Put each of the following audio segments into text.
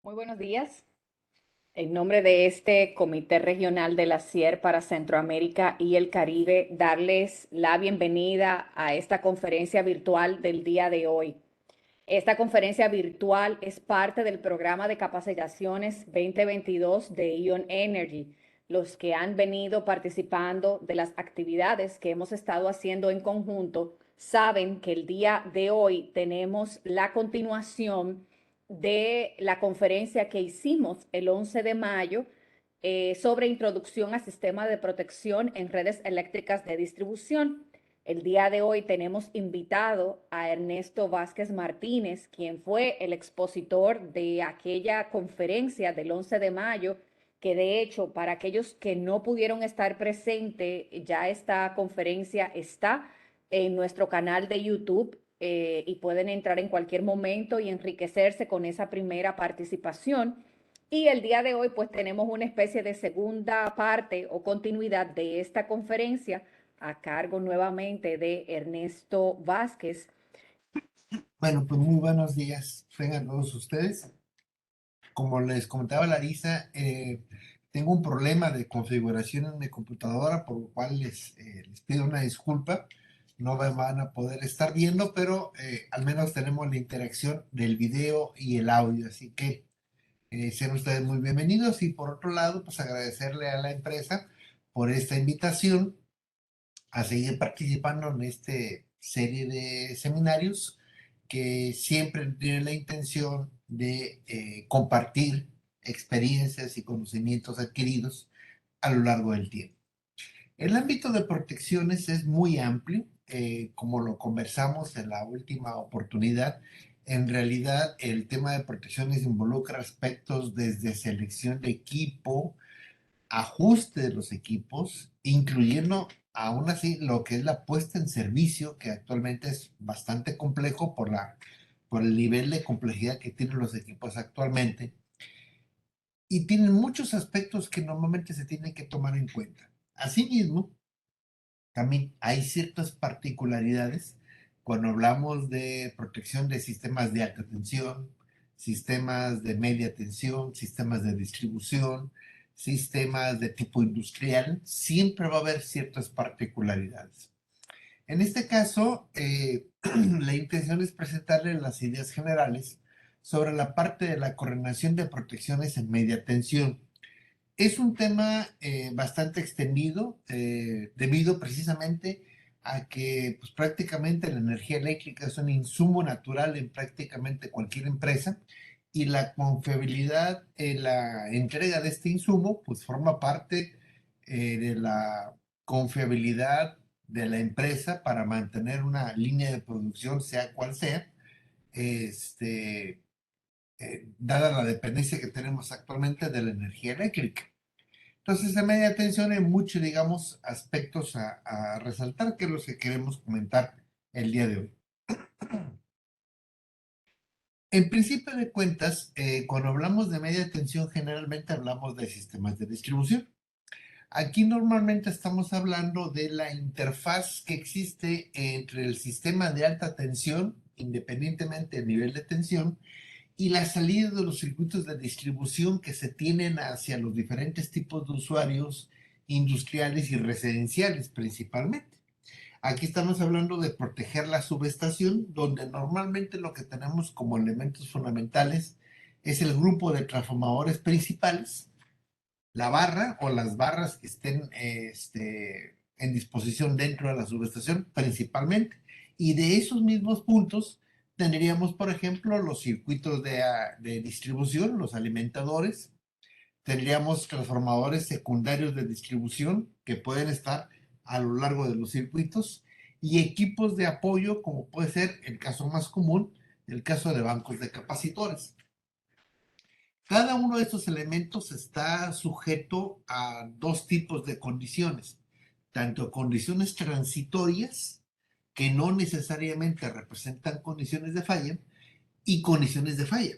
Muy buenos días. En nombre de este Comité Regional de la CIER para Centroamérica y el Caribe, darles la bienvenida a esta conferencia virtual del día de hoy. Esta conferencia virtual es parte del programa de capacitaciones 2022 de Ion Energy. Los que han venido participando de las actividades que hemos estado haciendo en conjunto saben que el día de hoy tenemos la continuación de la conferencia que hicimos el 11 de mayo sobre introducción a sistemas de protección en redes eléctricas de distribución. El día de hoy tenemos invitado a Ernesto Vázquez Martínez, quien fue el expositor de aquella conferencia del 11 de mayo, que de hecho, para aquellos que no pudieron estar presentes, ya esta conferencia está en nuestro canal de YouTube y pueden entrar en cualquier momento y enriquecerse con esa primera participación. Y el día de hoy pues tenemos una especie de segunda parte o continuidad de esta conferencia a cargo nuevamente de Ernesto Vázquez. Bueno, pues muy buenos días, tengan todos ustedes. Como les comentaba Larisa, tengo un problema de configuración en mi computadora, por lo cual les pido una disculpa. No me van a poder estar viendo, pero al menos tenemos la interacción del video y el audio, así que sean ustedes muy bienvenidos. Y por otro lado, pues agradecerle a la empresa por esta invitación a seguir participando en esta serie de seminarios que siempre tienen la intención de compartir experiencias y conocimientos adquiridos a lo largo del tiempo. El ámbito de protecciones es muy amplio, como lo conversamos en la última oportunidad. En realidad, el tema de protecciones involucra aspectos desde selección de equipo, ajuste de los equipos, incluyendo aún así lo que es la puesta en servicio, que actualmente es bastante complejo por el nivel de complejidad que tienen los equipos actualmente, y tienen muchos aspectos que normalmente se tienen que tomar en cuenta. Asimismo, también hay ciertas particularidades cuando hablamos de protección de sistemas de alta tensión, sistemas de media tensión, sistemas de distribución, sistemas de tipo industrial. Siempre va a haber ciertas particularidades. En este caso, la intención es presentarles las ideas generales sobre la parte de la coordinación de protecciones en media tensión. Es un tema bastante extendido, debido precisamente a que pues, prácticamente la energía eléctrica es un insumo natural en prácticamente cualquier empresa, y la confiabilidad en la entrega de este insumo pues forma parte de la confiabilidad de la empresa para mantener una línea de producción, sea cual sea, dada la dependencia que tenemos actualmente de la energía eléctrica. Entonces, en media tensión hay muchos, digamos, aspectos a resaltar, que es los que queremos comentar el día de hoy. En principio de cuentas, cuando hablamos de media tensión, generalmente hablamos de sistemas de distribución. Aquí normalmente estamos hablando de la interfaz que existe entre el sistema de alta tensión, independientemente del nivel de tensión, y la salida de los circuitos de distribución que se tienen hacia los diferentes tipos de usuarios industriales y residenciales principalmente. Aquí estamos hablando de proteger la subestación, donde normalmente lo que tenemos como elementos fundamentales es el grupo de transformadores principales, la barra o las barras que estén en disposición dentro de la subestación principalmente. Y de esos mismos puntos tendríamos, por ejemplo, los circuitos de distribución, los alimentadores. Tendríamos transformadores secundarios de distribución que pueden estar a lo largo de los circuitos, y equipos de apoyo, como puede ser el caso más común, el caso de bancos de capacitores. Cada uno de estos elementos está sujeto a dos tipos de condiciones, tanto condiciones transitorias, que no necesariamente representan condiciones de falla, y condiciones de falla.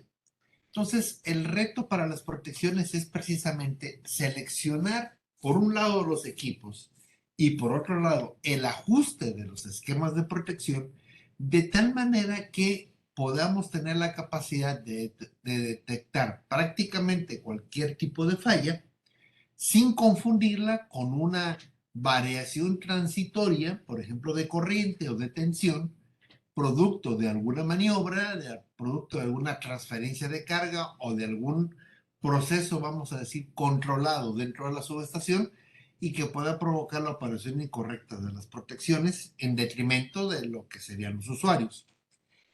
Entonces, el reto para las protecciones es precisamente seleccionar, por un lado, los equipos y por otro lado, el ajuste de los esquemas de protección, de tal manera que podamos tener la capacidad de detectar prácticamente cualquier tipo de falla sin confundirla con una variación transitoria, por ejemplo, de corriente o de tensión, producto de alguna maniobra, producto de alguna transferencia de carga o de algún proceso, vamos a decir, controlado dentro de la subestación y que pueda provocar la operación incorrecta de las protecciones en detrimento de lo que serían los usuarios.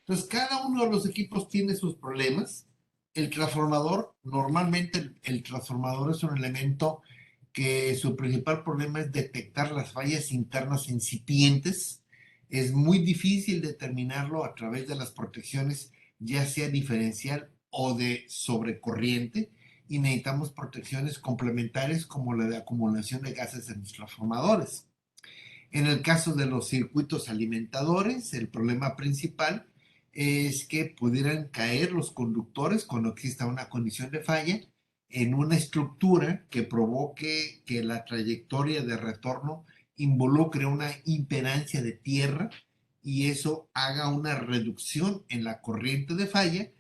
Entonces, cada uno de los equipos tiene sus problemas. El transformador, normalmente el transformador es un elemento que su principal problema es detectar las fallas internas incipientes. Es muy difícil determinarlo a través de las protecciones, ya sea diferencial o de sobrecorriente, y necesitamos protecciones complementarias como la de acumulación de gases en los transformadores. En el caso de los circuitos alimentadores, el problema principal es que pudieran caer los conductores cuando exista una condición de falla en una estructura que provoque que la trayectoria de retorno involucre una impedancia de tierra y eso haga una reducción en la corriente de falla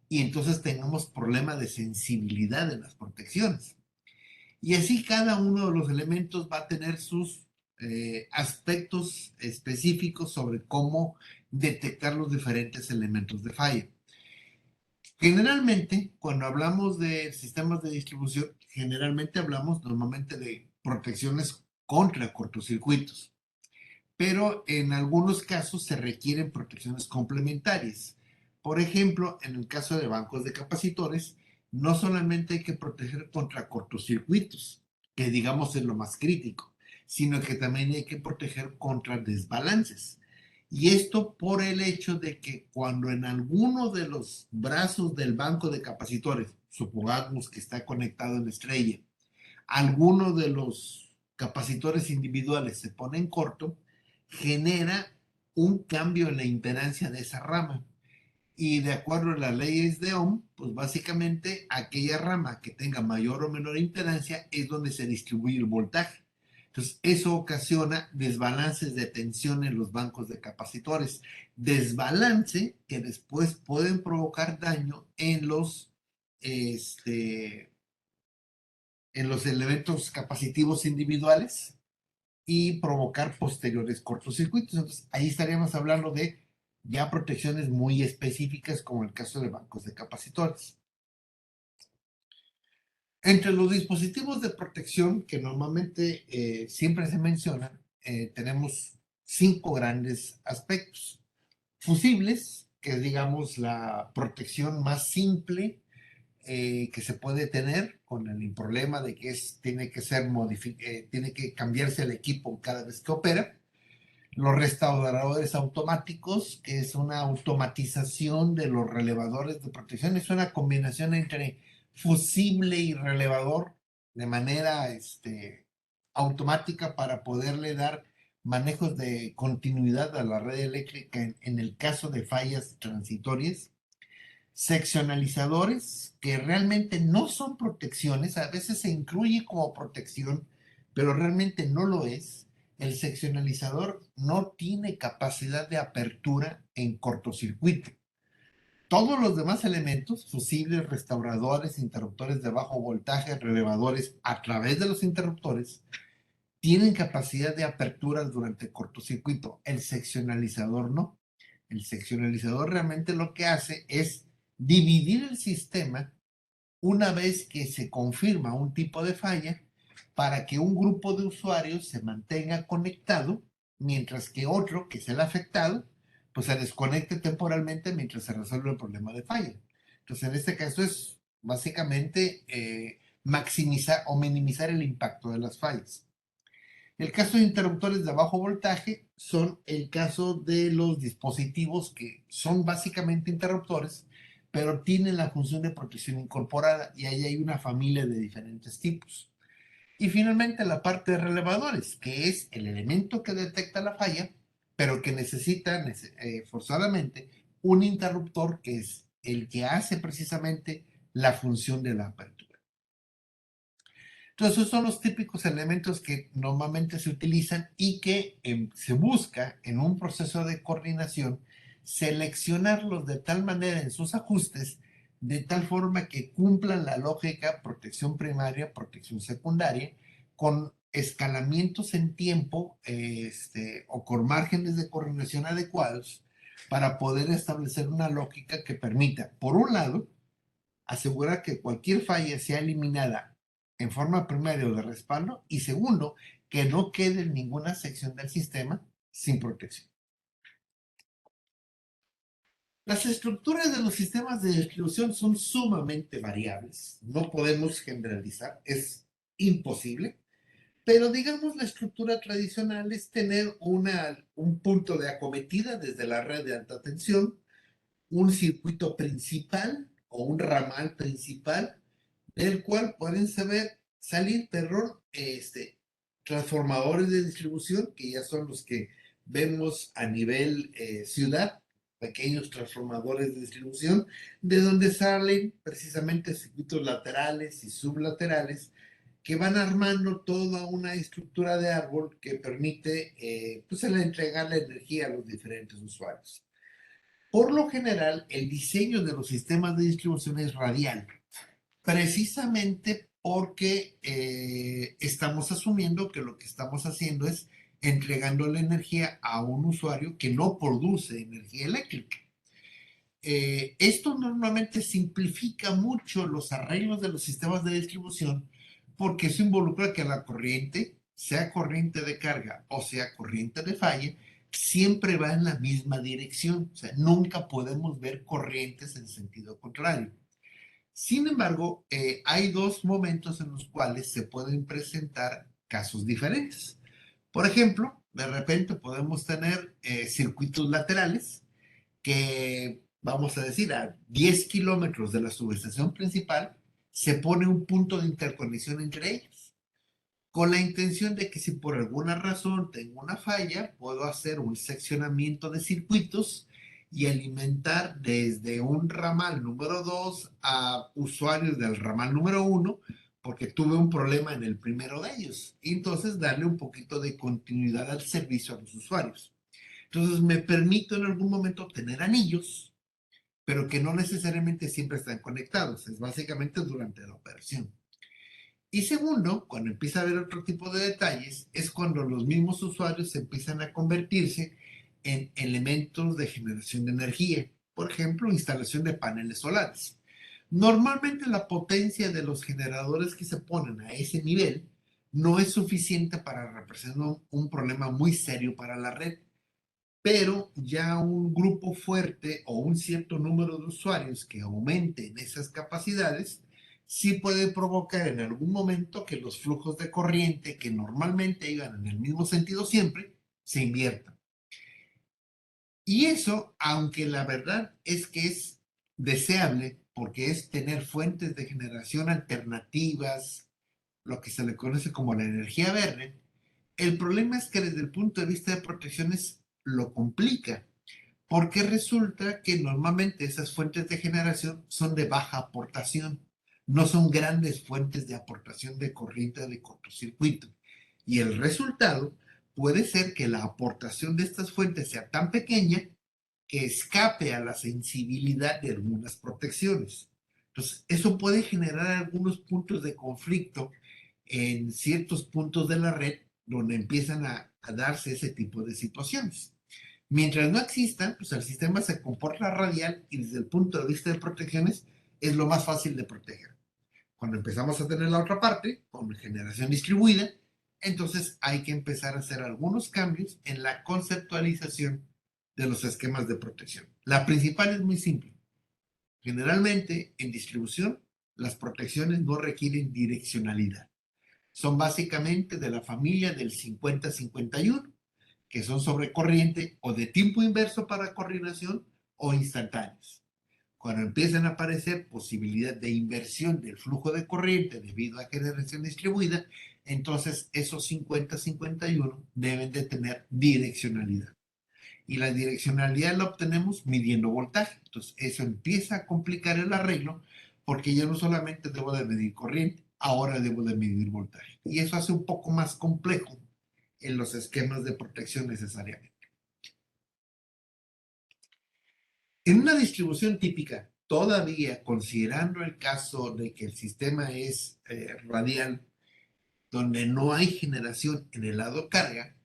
y entonces tengamos problema de sensibilidad en las protecciones. Y así cada uno de los elementos va a tener sus aspectos específicos sobre cómo detectar los diferentes elementos de falla. Generalmente, cuando hablamos de sistemas de distribución, generalmente hablamos normalmente de protecciones contra cortocircuitos, pero en algunos casos se requieren protecciones complementarias. Por ejemplo, en el caso de bancos de capacitores, no solamente hay que proteger contra cortocircuitos, que digamos es lo más crítico, sino que también hay que proteger contra desbalances. Y esto por el hecho de que cuando en alguno de los brazos del banco de capacitores, supongamos que está conectado en estrella, alguno de los capacitores individuales se pone en corto, genera un cambio en la impedancia de esa rama. Y de acuerdo a las leyes de Ohm, pues básicamente aquella rama que tenga mayor o menor impedancia es donde se distribuye el voltaje. Entonces, eso ocasiona desbalances de tensión en los bancos de capacitores. Desbalance que después pueden provocar daño este, en los elementos capacitivos individuales y provocar posteriores cortocircuitos. Entonces, ahí estaríamos hablando de ya protecciones muy específicas, como el caso de bancos de capacitores. Entre los dispositivos de protección que normalmente siempre se mencionan, tenemos 5 grandes aspectos. Fusibles, que es, digamos, la protección más simple que se puede tener con el problema de que tiene que ser tiene que cambiarse el equipo cada vez que opera. Los restauradores automáticos, que es una automatización de los relevadores de protección, es una combinación entre fusible y relevador de manera automática para poderle dar manejos de continuidad a la red eléctrica en el caso de fallas transitorias. Seccionalizadores que realmente no son protecciones, a veces se incluye como protección, pero realmente no lo es. El seccionalizador no tiene capacidad de apertura en cortocircuito. Todos los demás elementos, fusibles, restauradores, interruptores de bajo voltaje, relevadores, a través de los interruptores, tienen capacidad de apertura durante cortocircuito. El seccionalizador no. El seccionalizador realmente lo que hace es dividir el sistema una vez que se confirma un tipo de falla para que un grupo de usuarios se mantenga conectado, mientras que otro, que es el afectado, pues se desconecte temporalmente mientras se resuelve el problema de falla. Entonces, en este caso es básicamente maximizar o minimizar el impacto de las fallas. El caso de interruptores de bajo voltaje son el caso de los dispositivos que son básicamente interruptores, pero tienen la función de protección incorporada y ahí hay una familia de diferentes tipos. Y finalmente la parte de relevadores, que es el elemento que detecta la falla, pero que necesita forzadamente un interruptor que es el que hace precisamente la función de la apertura. Entonces, esos son los típicos elementos que normalmente se utilizan y que se busca en un proceso de coordinación seleccionarlos de tal manera en sus ajustes, de tal forma que cumplan la lógica protección primaria, protección secundaria, con escalamientos en tiempo o con márgenes de correlación adecuados para poder establecer una lógica que permita, por un lado, asegurar que cualquier falla sea eliminada en forma primaria o de respaldo, y segundo, que no quede ninguna sección del sistema sin protección. Las estructuras de los sistemas de distribución son sumamente variables. No podemos generalizar, es imposible. Pero digamos, la estructura tradicional es tener un punto de acometida desde la red de alta tensión, un circuito principal o un ramal principal, del cual pueden salir, transformadores de distribución, que ya son los que vemos a nivel ciudad, pequeños transformadores de distribución, de donde salen precisamente circuitos laterales y sublaterales que van armando toda una estructura de árbol que permite pues, entregar la energía a los diferentes usuarios. Por lo general, el diseño de los sistemas de distribución es radial, precisamente porque estamos asumiendo que lo que estamos haciendo es entregando la energía a un usuario que no produce energía eléctrica. Esto normalmente simplifica mucho los arreglos de los sistemas de distribución porque eso involucra que la corriente, sea corriente de carga o sea corriente de falla, siempre va en la misma dirección. O sea, nunca podemos ver corrientes en sentido contrario. Sin embargo, hay dos momentos en los cuales se pueden presentar casos diferentes. Por ejemplo, de repente podemos tener circuitos laterales que, vamos a decir, a 10 kilómetros de la subestación principal, se pone un punto de interconexión entre ellos, con la intención de que si por alguna razón tengo una falla, puedo hacer un seccionamiento de circuitos y alimentar desde un ramal número 2 a usuarios del ramal número 1, porque tuve un problema en el primero de ellos. Y entonces darle un poquito de continuidad al servicio a los usuarios. Entonces me permito en algún momento obtener anillos, pero que no necesariamente siempre están conectados. Es básicamente durante la operación. Y segundo, cuando empieza a haber otro tipo de detalles, es cuando los mismos usuarios empiezan a convertirse en elementos de generación de energía. Por ejemplo, instalación de paneles solares. Normalmente la potencia de los generadores que se ponen a ese nivel no es suficiente para representar un problema muy serio para la red, pero ya un grupo fuerte o un cierto número de usuarios que aumenten esas capacidades sí puede provocar en algún momento que los flujos de corriente que normalmente iban en el mismo sentido siempre se inviertan. Y eso, aunque la verdad es que es deseable porque es tener fuentes de generación alternativas, lo que se le conoce como la energía verde, el problema es que desde el punto de vista de protecciones lo complica, porque resulta que normalmente esas fuentes de generación son de baja aportación, no son grandes fuentes de aportación de corriente de cortocircuito. Y el resultado puede ser que la aportación de estas fuentes sea tan pequeña que escape a la sensibilidad de algunas protecciones. Entonces, eso puede generar algunos puntos de conflicto en ciertos puntos de la red donde empiezan a darse ese tipo de situaciones. Mientras no exista, pues el sistema se comporta radial y desde el punto de vista de protecciones es lo más fácil de proteger. Cuando empezamos a tener la otra parte, con generación distribuida, entonces hay que empezar a hacer algunos cambios en la conceptualización de los esquemas de protección. La principal es muy simple. Generalmente en distribución, las protecciones no requieren direccionalidad. Son básicamente de la familia del 50-51, que son sobre corriente o de tiempo inverso para coordinación o instantáneos. Cuando empiezan a aparecer posibilidad de inversión del flujo de corriente debido a generación distribuida, entonces esos 50-51 deben de tener direccionalidad. Y la direccionalidad la obtenemos midiendo voltaje. Entonces eso empieza a complicar el arreglo porque ya no solamente debo de medir corriente, ahora debo de medir voltaje. Y eso hace un poco más complejo en los esquemas de protección necesariamente. En una distribución típica, todavía considerando el caso de que el sistema es radial, donde no hay generación en el lado carga,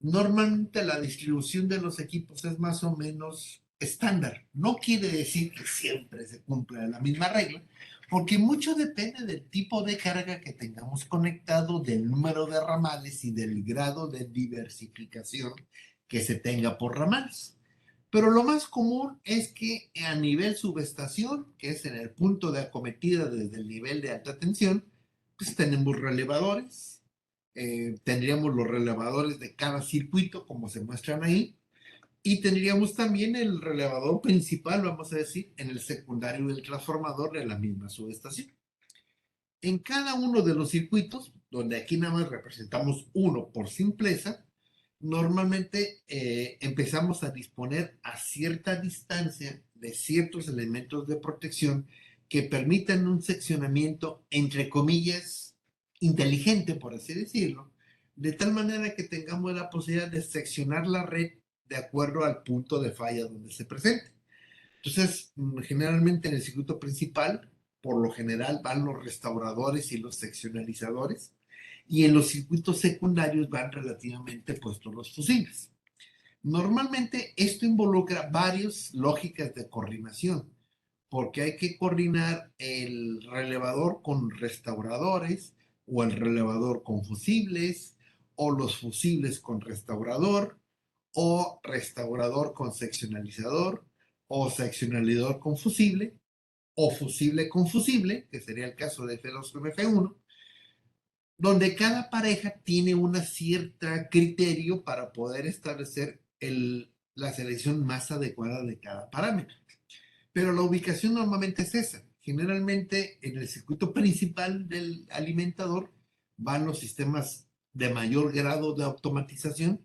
normalmente la distribución de los equipos es más o menos estándar. No quiere decir que siempre se cumpla la misma regla, porque mucho depende del tipo de carga que tengamos conectado, del número de ramales y del grado de diversificación que se tenga por ramales. Pero lo más común es que a nivel subestación, que es en el punto de acometida desde el nivel de alta tensión, pues tenemos relevadores, tendríamos los relevadores de cada circuito, como se muestran ahí, y tendríamos también el relevador principal, vamos a decir, en el secundario del transformador de la misma subestación. En cada uno de los circuitos, donde aquí nada más representamos uno por simpleza, normalmente empezamos a disponer a cierta distancia de ciertos elementos de protección que permitan un seccionamiento, entre comillas, inteligente, por así decirlo, de tal manera que tengamos la posibilidad de seccionar la red de acuerdo al punto de falla donde se presente. Entonces, generalmente en el circuito principal, por lo general van los restauradores y los seccionalizadores, y en los circuitos secundarios van relativamente puestos los fusibles. Normalmente esto involucra varias lógicas de coordinación, porque hay que coordinar el relevador con restauradores, o el relevador con fusibles, o los fusibles con restaurador, o restaurador con seccionalizador, o seccionalizador con fusible, o fusible con fusible, que sería el caso de F2 con F1, donde cada pareja tiene una cierta criterio para poder establecer la selección más adecuada de cada parámetro. Pero la ubicación normalmente es esa. Generalmente en el circuito principal del alimentador van los sistemas de mayor grado de automatización,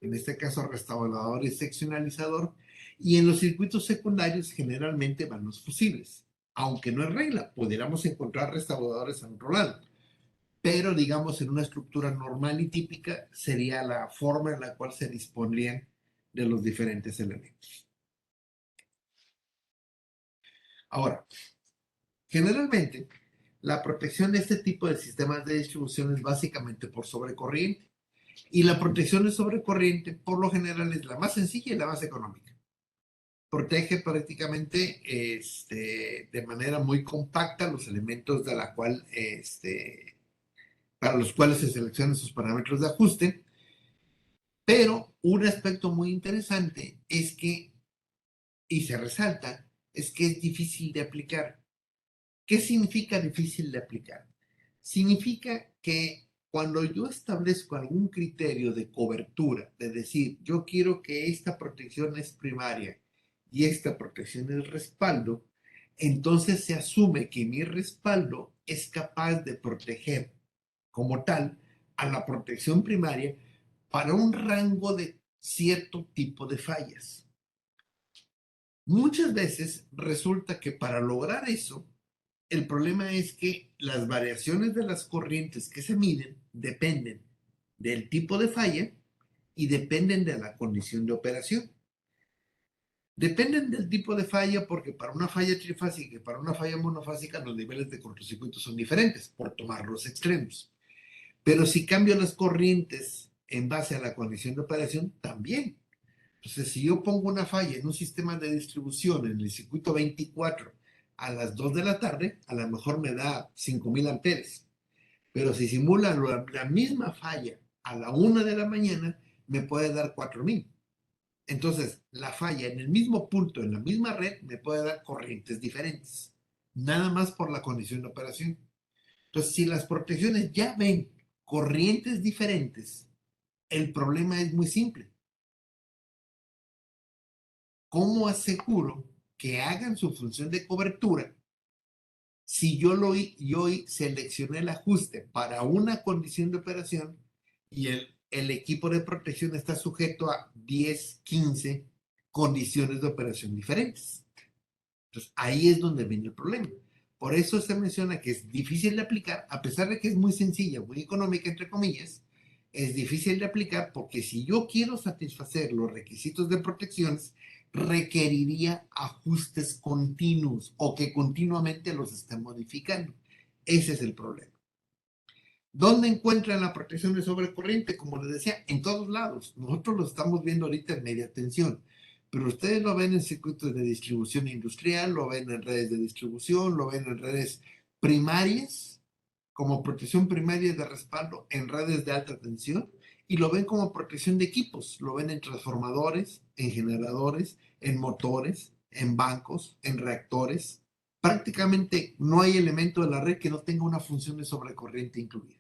en este caso restaurador y seccionalizador, y en los circuitos secundarios generalmente van los fusibles. Aunque no es regla, pudiéramos encontrar restauradores en otro lado, pero digamos en una estructura normal y típica sería la forma en la cual se dispondrían de los diferentes elementos. Ahora, generalmente, la protección de este tipo de sistemas de distribución es básicamente por sobrecorriente. Y la protección de sobrecorriente, por lo general, es la más sencilla y la más económica. Protege prácticamente de manera muy compacta los elementos de la cual, para los cuales se seleccionan sus parámetros de ajuste. Pero un aspecto muy interesante es que, y se resalta, es que es difícil de aplicar. ¿Qué significa difícil de aplicar? Significa que cuando yo establezco algún criterio de cobertura, de decir, yo quiero que esta protección es primaria y esta protección es respaldo, entonces se asume que mi respaldo es capaz de proteger como tal a la protección primaria para un rango de cierto tipo de fallas. Muchas veces resulta que para lograr eso, el problema es que las variaciones de las corrientes que se miden dependen del tipo de falla y dependen de la condición de operación. Dependen del tipo de falla porque para una falla trifásica y para una falla monofásica los niveles de cortocircuito son diferentes, por tomar los extremos. Pero si cambio las corrientes en base a la condición de operación, también. Entonces, si yo pongo una falla en un sistema de distribución en el circuito 24 a las 2 de la tarde, a lo mejor me da 5000 amperes. Pero si simula la misma falla a la 1 de la mañana, me puede dar 4000. Entonces, la falla en el mismo punto, en la misma red, me puede dar corrientes diferentes. Nada más por la condición de operación. Entonces, si las protecciones ya ven corrientes diferentes, el problema es muy simple. ¿Cómo aseguro que hagan su función de cobertura si yo seleccioné el ajuste para una condición de operación y el equipo de protección está sujeto a 10, 15 condiciones de operación diferentes? Entonces, ahí es donde viene el problema. Por eso se menciona que es difícil de aplicar, a pesar de que es muy sencilla, muy económica, entre comillas, es difícil de aplicar porque si yo quiero satisfacer los requisitos de protecciones, requeriría ajustes continuos o que continuamente los estén modificando. Ese es el problema. ¿Dónde encuentran la protección de sobrecorriente? Como les decía, en todos lados. Nosotros lo estamos viendo ahorita en media tensión, pero ustedes lo ven en circuitos de distribución industrial, lo ven en redes de distribución, lo ven en redes primarias, como protección primaria de respaldo en redes de alta tensión, y lo ven como protección de equipos, lo ven en transformadores, en generadores, en motores, en bancos, en reactores. Prácticamente no hay elemento de la red que no tenga una función de sobrecorriente incluida.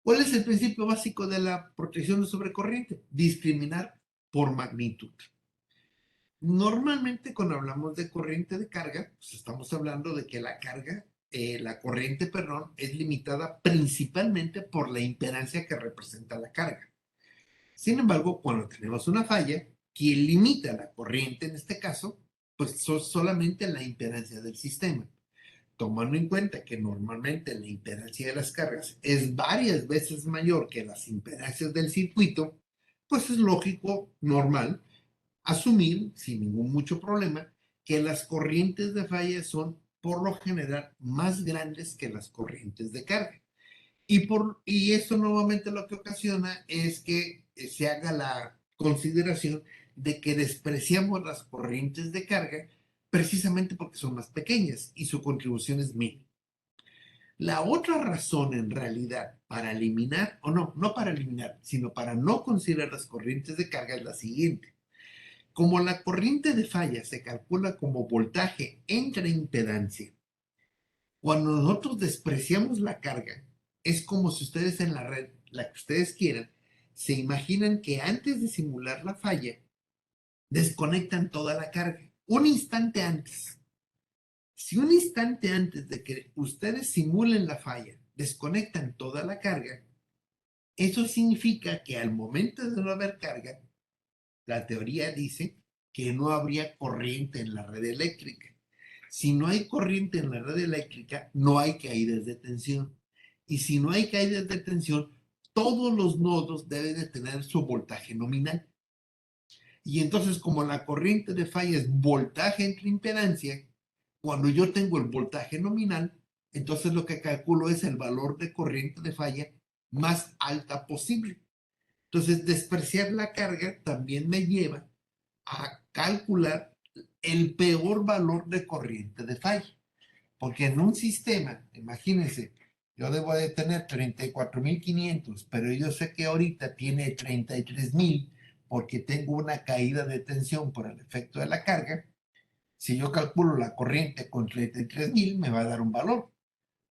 ¿Cuál es el principio básico de la protección de sobrecorriente? Discriminar por magnitud. Normalmente cuando hablamos de corriente de carga, pues estamos hablando de que la carga, la corriente, perdón, es limitada principalmente por la impedancia que representa la carga. Sin embargo, cuando tenemos una falla, quien limita la corriente en este caso, pues son solamente la impedancia del sistema. Tomando en cuenta que normalmente la impedancia de las cargas es varias veces mayor que las impedancias del circuito, pues es lógico, normal, asumir, sin ningún mucho problema, que las corrientes de falla son por lo general más grandes que las corrientes de carga. Y esto nuevamente lo que ocasiona es que se haga la consideración de que despreciamos las corrientes de carga precisamente porque son más pequeñas y su contribución es mínima. La otra razón en realidad para eliminar, o no, no para eliminar, sino para no considerar las corrientes de carga es la siguiente. Como la corriente de falla se calcula como voltaje entre impedancia, cuando nosotros despreciamos la carga, es como si ustedes en la red, la que ustedes quieran, se imaginan que antes de simular la falla, desconectan toda la carga. Un instante antes. Si un instante antes de que ustedes simulen la falla, desconectan toda la carga, eso significa que al momento de no haber carga, la teoría dice que no habría corriente en la red eléctrica. Si no hay corriente en la red eléctrica, no hay caídas de tensión. Y si no hay caídas de tensión, todos los nodos deben de tener su voltaje nominal. Y entonces, como la corriente de falla es voltaje entre impedancia, cuando yo tengo el voltaje nominal, entonces lo que calculo es el valor de corriente de falla más alta posible. Entonces, despreciar la carga también me lleva a calcular el peor valor de corriente de falla. Porque en un sistema, imagínense, yo debo de tener 34.500, pero yo sé que ahorita tiene 33.000 porque tengo una caída de tensión por el efecto de la carga. Si yo calculo la corriente con 33.000, me va a dar un valor.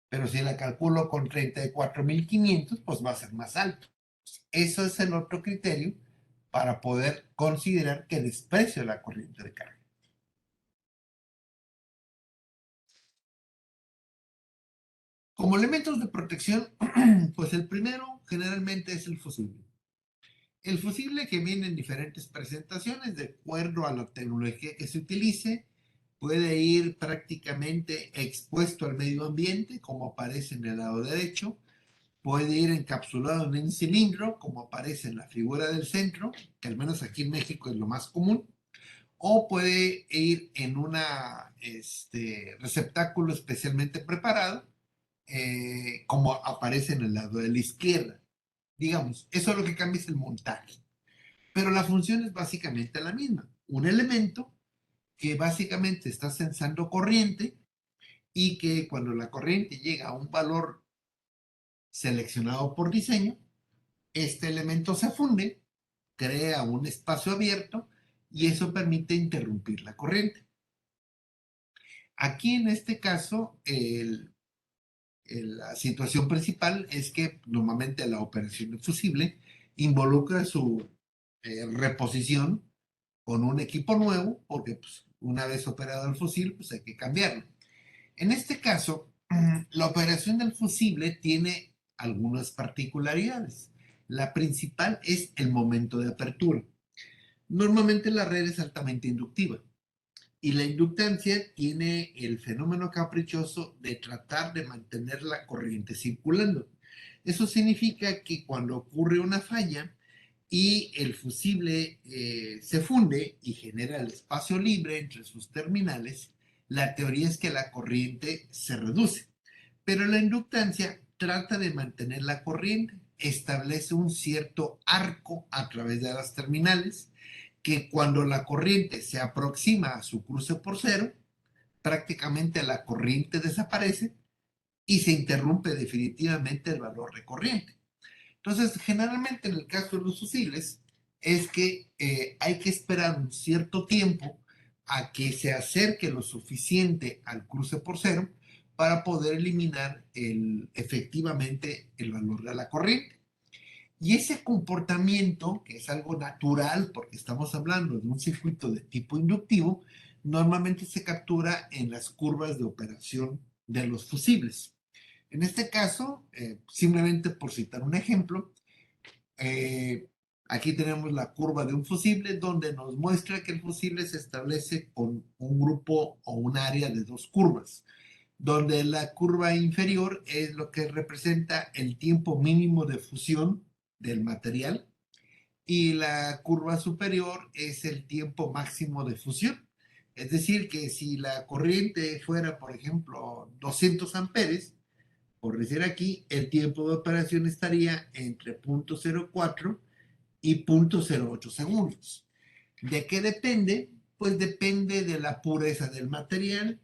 Pero si la calculo con 34.500, pues va a ser más alto. Eso es el otro criterio para poder considerar que desprecio la corriente de carga. Como elementos de protección, pues el primero generalmente es el fusible. El fusible que viene en diferentes presentaciones, de acuerdo a la tecnología que se utilice, puede ir prácticamente expuesto al medio ambiente, como aparece en el lado derecho, puede ir encapsulado en un cilindro, como aparece en la figura del centro, que al menos aquí en México es lo más común, o puede ir en un receptáculo especialmente preparado, como aparece en el lado de la izquierda. Digamos, eso es lo que cambia es el montaje. Pero la función es básicamente la misma. Un elemento que básicamente está sensando corriente y que cuando la corriente llega a un valor seleccionado por diseño, este elemento se funde, crea un espacio abierto y eso permite interrumpir la corriente. Aquí en este caso, la situación principal es que normalmente la operación de fusible involucra su reposición con un equipo nuevo, porque pues, una vez operado el fusible, pues hay que cambiarlo. En este caso, la operación del fusible tiene algunas particularidades. La principal es el momento de apertura. Normalmente la red es altamente inductiva y la inductancia tiene el fenómeno caprichoso de tratar de mantener la corriente circulando. Eso significa que cuando ocurre una falla, y el fusible se funde y genera el espacio libre entre sus terminales, la teoría es que la corriente se reduce. Pero la inductancia trata de mantener la corriente, establece un cierto arco a través de las terminales, que cuando la corriente se aproxima a su cruce por cero, prácticamente la corriente desaparece y se interrumpe definitivamente el valor de corriente. Entonces, generalmente en el caso de los fusibles, es que hay que esperar un cierto tiempo a que se acerque lo suficiente al cruce por cero para poder eliminar efectivamente el valor de la corriente. Y ese comportamiento, que es algo natural porque estamos hablando de un circuito de tipo inductivo, normalmente se captura en las curvas de operación de los fusibles. En este caso, simplemente por citar un ejemplo, eh, aquí tenemos la curva de un fusible donde nos muestra que el fusible se establece con un grupo o un área de dos curvas, donde la curva inferior es lo que representa el tiempo mínimo de fusión del material y la curva superior es el tiempo máximo de fusión. Es decir, que si la corriente fuera, por ejemplo, 200 amperes, por decir aquí, el tiempo de operación estaría entre 0.04 y 0.08 segundos. ¿De qué depende? Pues depende de la pureza del material,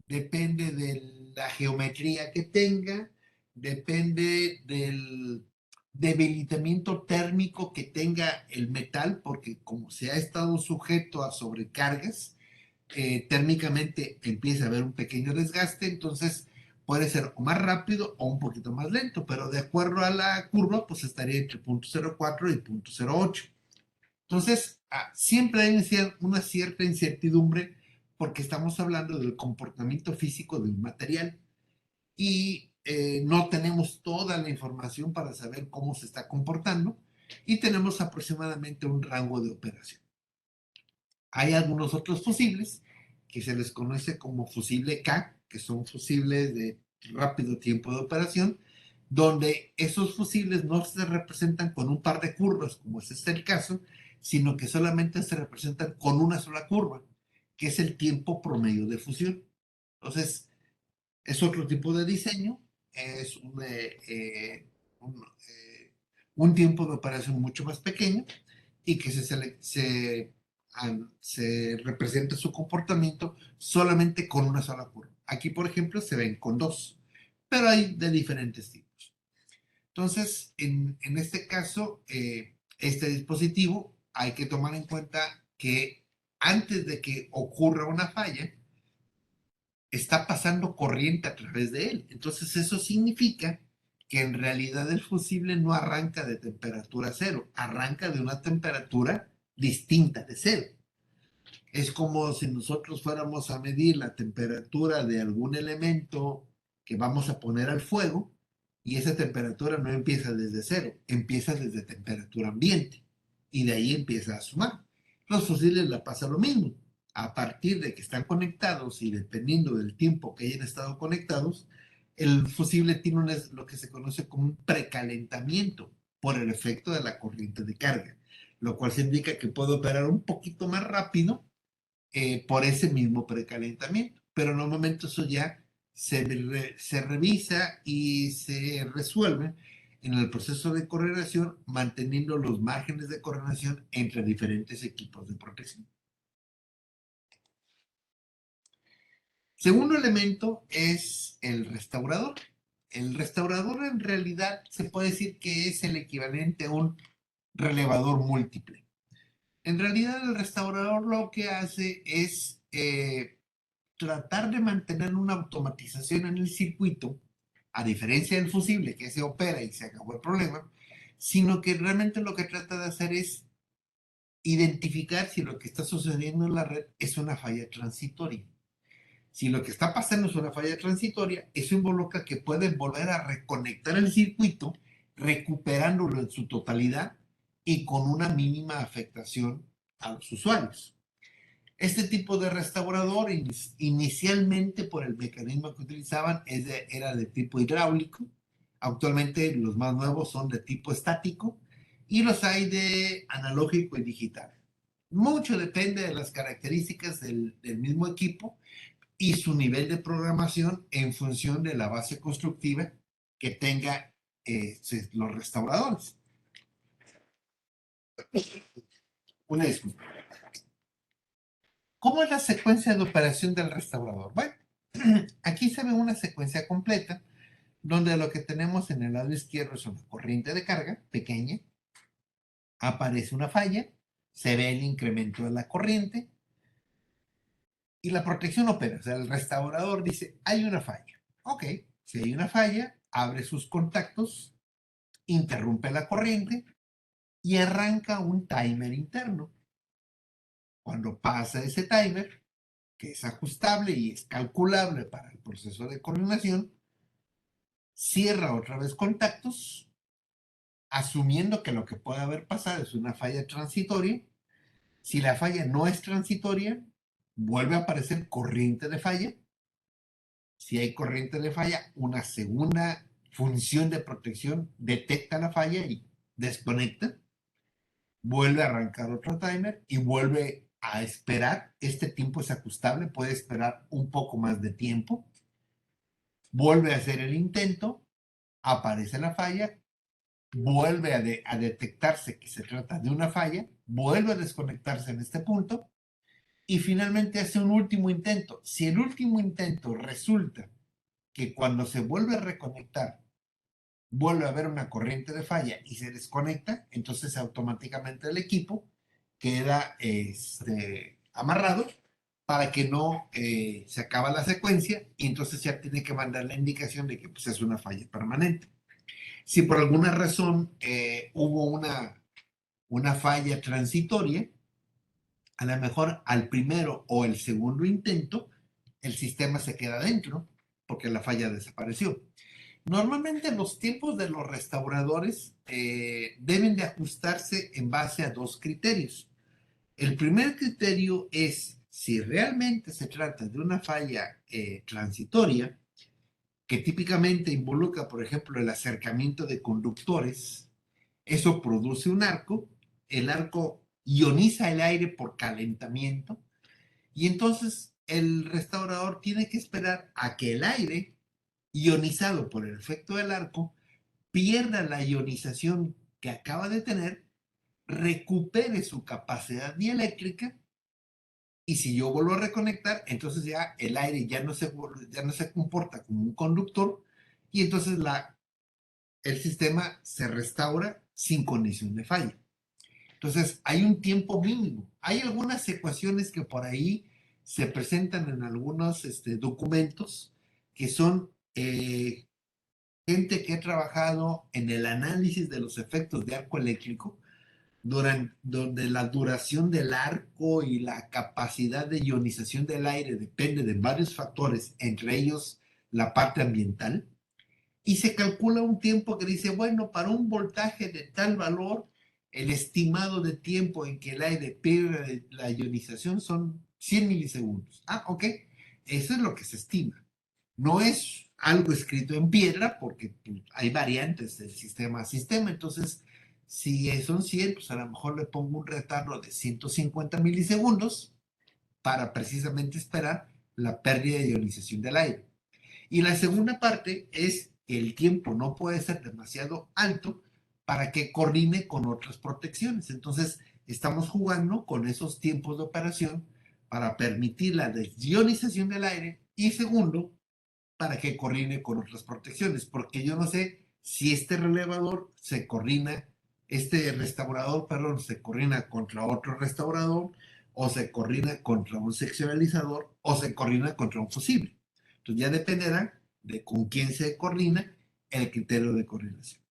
depende de la geometría que tenga, depende del debilitamiento térmico que tenga el metal, porque como se ha estado sujeto a sobrecargas, térmicamente empieza a haber un pequeño desgaste, entonces puede ser o más rápido o un poquito más lento, pero de acuerdo a la curva, pues estaría entre 0.04 y 0.08. Entonces, siempre hay una cierta incertidumbre porque estamos hablando del comportamiento físico de un material y no tenemos toda la información para saber cómo se está comportando y tenemos aproximadamente un rango de operación. Hay algunos otros fusibles que se les conoce como fusible K, que son fusibles de rápido tiempo de operación, donde esos fusibles no se representan con un par de curvas, como es el caso, sino que solamente se representan con una sola curva, que es el tiempo promedio de fusión. Entonces, es otro tipo de diseño, es un tiempo de operación mucho más pequeño y que se representa su comportamiento solamente con una sola curva. Aquí, por ejemplo, se ven con dos, pero hay de diferentes tipos. Entonces, en este caso, este dispositivo hay que tomar en cuenta que antes de que ocurra una falla, está pasando corriente a través de él. Entonces eso significa que en realidad el fusible no arranca de temperatura cero, arranca de una temperatura distinta de cero. Es como si nosotros fuéramos a medir la temperatura de algún elemento que vamos a poner al fuego y esa temperatura no empieza desde cero, empieza desde temperatura ambiente y de ahí empieza a sumar. Los fusibles la pasa lo mismo. A partir de que están conectados y dependiendo del tiempo que hayan estado conectados, el fusible tiene lo que se conoce como un precalentamiento por el efecto de la corriente de carga, lo cual significa que puede operar un poquito más rápido por ese mismo precalentamiento. Pero normalmente eso ya se revisa y se resuelve en el proceso de correlación, manteniendo los márgenes de correlación entre diferentes equipos de protección. Segundo elemento es el restaurador. El restaurador en realidad se puede decir que es el equivalente a un relevador múltiple. En realidad el restaurador lo que hace es tratar de mantener una automatización en el circuito, a diferencia del fusible que se opera y se acabó el problema, sino que realmente lo que trata de hacer es identificar si lo que está sucediendo en la red es una falla transitoria. Si lo que está pasando es una falla transitoria, eso involucra que pueden volver a reconectar el circuito, recuperándolo en su totalidad y con una mínima afectación a los usuarios. Este tipo de restaurador, inicialmente por el mecanismo que utilizaban, era de tipo hidráulico. Actualmente los más nuevos son de tipo estático y los hay de analógico y digital. Mucho depende de las características del mismo equipo y su nivel de programación en función de la base constructiva que tenga los restauradores. Una disculpa. ¿Cómo es la secuencia de operación del restaurador? Bueno, aquí se ve una secuencia completa donde lo que tenemos en el lado izquierdo es una corriente de carga pequeña, aparece una falla, se ve el incremento de la corriente y la protección opera. O sea, el restaurador dice, hay una falla. Ok, si hay una falla, abre sus contactos, interrumpe la corriente y arranca un timer interno. Cuando pasa ese timer, que es ajustable y es calculable para el proceso de coordinación, cierra otra vez contactos, asumiendo que lo que puede haber pasado es una falla transitoria. Si la falla no es transitoria, vuelve a aparecer corriente de falla. Si hay corriente de falla, una segunda función de protección detecta la falla y desconecta, vuelve a arrancar otro timer y vuelve a esperar. Este tiempo es ajustable, puede esperar un poco más de tiempo, vuelve a hacer el intento, aparece la falla, vuelve a detectarse que se trata de una falla, vuelve a desconectarse en este punto y finalmente hace un último intento. Si el último intento resulta que cuando se vuelve a reconectar vuelve a haber una corriente de falla y se desconecta, entonces automáticamente el equipo queda amarrado para que no se acaba la secuencia y entonces ya tiene que mandar la indicación de que pues, es una falla permanente. Si por alguna razón hubo una falla transitoria, a lo mejor al primero o el segundo intento, el sistema se queda dentro porque la falla desapareció. Normalmente los tiempos de los restauradores deben de ajustarse en base a dos criterios. El primer criterio es si realmente se trata de una falla transitoria, que típicamente involucra, por ejemplo, el acercamiento de conductores. Eso produce un arco, el arco ioniza el aire por calentamiento y entonces el restaurador tiene que esperar a que el aire ionizado por el efecto del arco pierda la ionización que acaba de tener, recupere su capacidad dieléctrica y si yo vuelvo a reconectar, entonces ya el aire ya no se comporta como un conductor y entonces el sistema se restaura sin condición de falla. Entonces, hay un tiempo mínimo. Hay algunas ecuaciones que por ahí se presentan en algunos documentos que son gente que ha trabajado en el análisis de los efectos de arco eléctrico, donde la duración del arco y la capacidad de ionización del aire depende de varios factores, entre ellos la parte ambiental, y se calcula un tiempo que dice, bueno, para un voltaje de tal valor, el estimado de tiempo en que el aire pierde la ionización son 100 milisegundos. Ah, ok, eso es lo que se estima. No es algo escrito en piedra porque pues, hay variantes del sistema a sistema, entonces si son 100, pues a lo mejor le pongo un retardo de 150 milisegundos para precisamente esperar la pérdida de ionización del aire. Y la segunda parte es que el tiempo no puede ser demasiado alto para que coordine con otras protecciones. Entonces, estamos jugando con esos tiempos de operación para permitir la desionización del aire y segundo, para que coordine con otras protecciones, porque yo no sé si este relevador se coordina, este restaurador, perdón, se coordina contra otro restaurador, o se coordina contra un seccionalizador, o se coordina contra un fusible. Entonces ya dependerá de con quién se coordina el criterio de coordinación.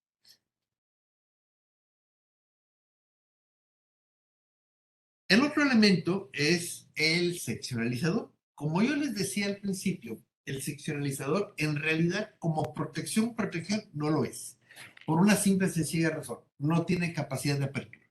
El otro elemento es el seccionalizador. Como yo les decía al principio, el seccionalizador en realidad como protección no lo es. Por una simple y sencilla razón, no tiene capacidad de apertura.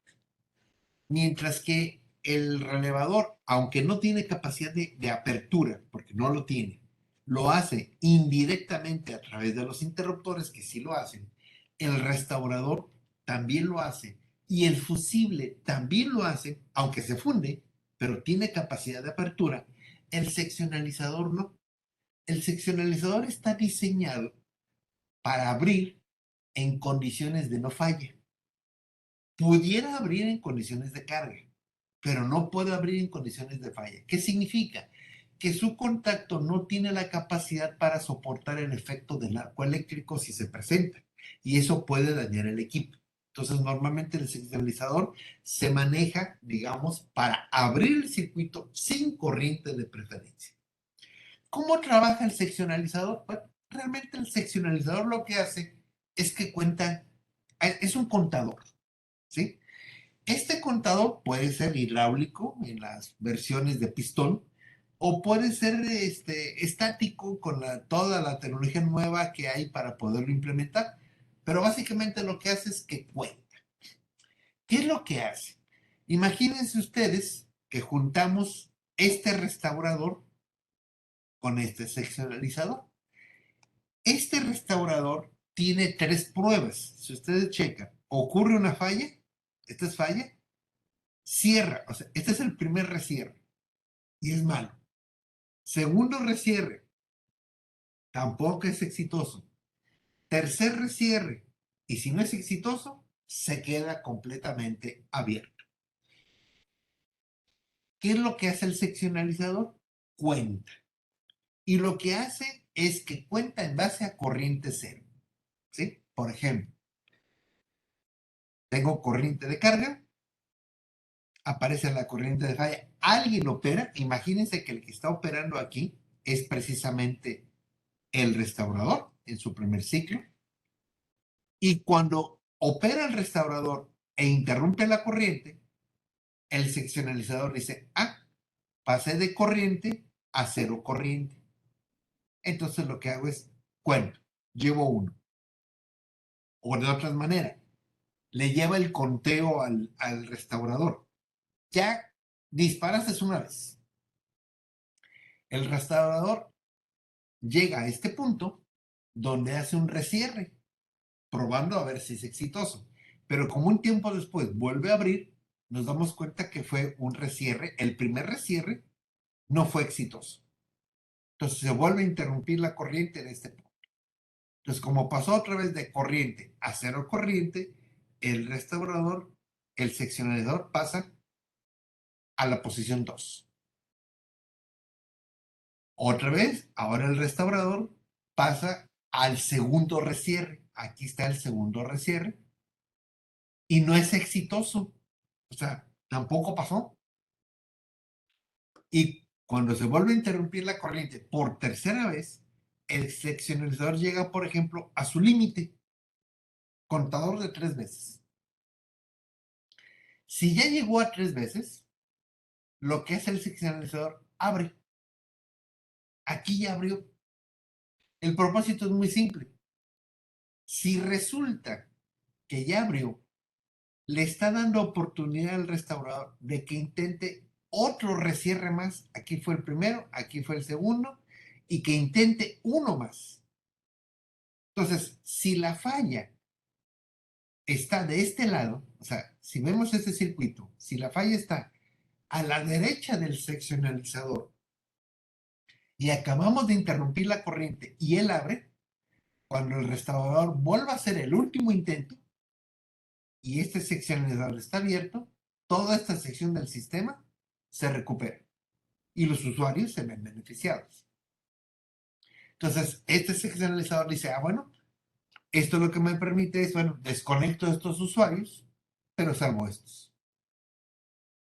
Mientras que el relevador, aunque no tiene capacidad de apertura, porque no lo tiene, lo hace indirectamente a través de los interruptores que sí lo hacen. El restaurador también lo hace Y el fusible también lo hace, aunque se funde, pero tiene capacidad de apertura. El seccionalizador no. El seccionalizador está diseñado para abrir en condiciones de no falla. Pudiera abrir en condiciones de carga, pero no puede abrir en condiciones de falla. ¿Qué significa? Que su contacto no tiene la capacidad para soportar el efecto del arco eléctrico si se presenta, y eso puede dañar el equipo. Entonces, normalmente el seccionalizador se maneja, digamos, para abrir el circuito sin corriente de preferencia. ¿Cómo trabaja el seccionalizador? Bueno, realmente el seccionalizador lo que hace es que cuenta, es un contador, ¿sí? Este contador puede ser hidráulico en las versiones de pistón o puede ser estático con toda la tecnología nueva que hay para poderlo implementar. Pero básicamente lo que hace es que cuenta. ¿Qué es lo que hace? Imagínense ustedes que juntamos este restaurador con este seccionalizador. Este restaurador tiene tres pruebas. Si ustedes checan, ocurre una falla, esta es falla, cierra, o sea, este es el primer recierre y es malo. Segundo recierre, tampoco es exitoso. Tercer recierre, y si no es exitoso, se queda completamente abierto. ¿Qué es lo que hace el seccionalizador? Cuenta. Y lo que hace es que cuenta en base a corriente cero. ¿Sí? Por ejemplo, tengo corriente de carga, aparece la corriente de falla, alguien opera, imagínense que el que está operando aquí es precisamente el restaurador en su primer ciclo, y cuando opera el restaurador e interrumpe la corriente, el seccionalizador dice, pasé de corriente a cero corriente. Entonces lo que hago es, cuento, llevo uno. O de otra manera, le lleva el conteo al restaurador. Ya disparaste una vez. El restaurador llega a este punto donde hace un recierre, probando a ver si es exitoso. Pero como un tiempo después vuelve a abrir, nos damos cuenta que fue un recierre. El primer recierre no fue exitoso. Entonces se vuelve a interrumpir la corriente en este punto. Entonces, como pasó otra vez de corriente a cero corriente, el restaurador, el seccionador pasa a la posición 2. Otra vez, ahora el restaurador pasa al segundo recierre. Aquí está el segundo recierre. Y no es exitoso. O sea, tampoco pasó. Y cuando se vuelve a interrumpir la corriente por tercera vez, el seccionalizador llega, por ejemplo, a su límite, contador de 3 veces. Si ya llegó a 3 veces, lo que hace el seccionalizador, abre. Aquí ya abrió. El propósito es muy simple. Si resulta que ya abrió, le está dando oportunidad al restaurador de que intente otro recierre más. Aquí fue el primero, aquí fue el segundo, y que intente uno más. Entonces, si la falla está de este lado, o sea, si vemos este circuito, si la falla está a la derecha del seccionalizador y acabamos de interrumpir la corriente y él abre, cuando el restaurador vuelva a hacer el último intento y este seccionalizador está abierto, toda esta sección del sistema se recupera y los usuarios se ven beneficiados. Entonces, este seccionalizador dice, bueno, esto lo que me permite es, bueno, desconecto a estos usuarios, pero salvo estos.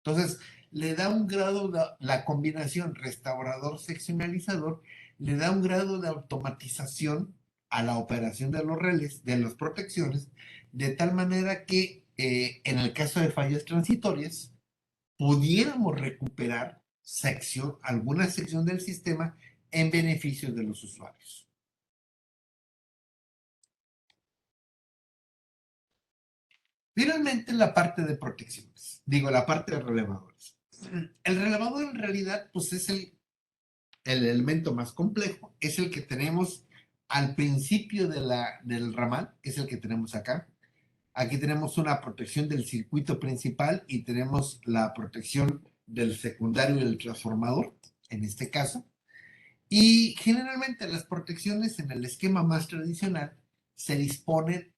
Entonces, le da un grado, la combinación restaurador-seccionalizador, le da un grado de automatización a la operación de los relés, de las protecciones, de tal manera que en el caso de fallas transitorias, pudiéramos recuperar alguna sección del sistema en beneficio de los usuarios. Finalmente, la parte de protecciones, digo, la parte de relevadores. El relevador en realidad, pues es el elemento más complejo, es el que tenemos al principio del ramal, que es el que tenemos acá. Aquí tenemos una protección del circuito principal y tenemos la protección del secundario y del transformador, en este caso. Y generalmente las protecciones en el esquema más tradicional se disponen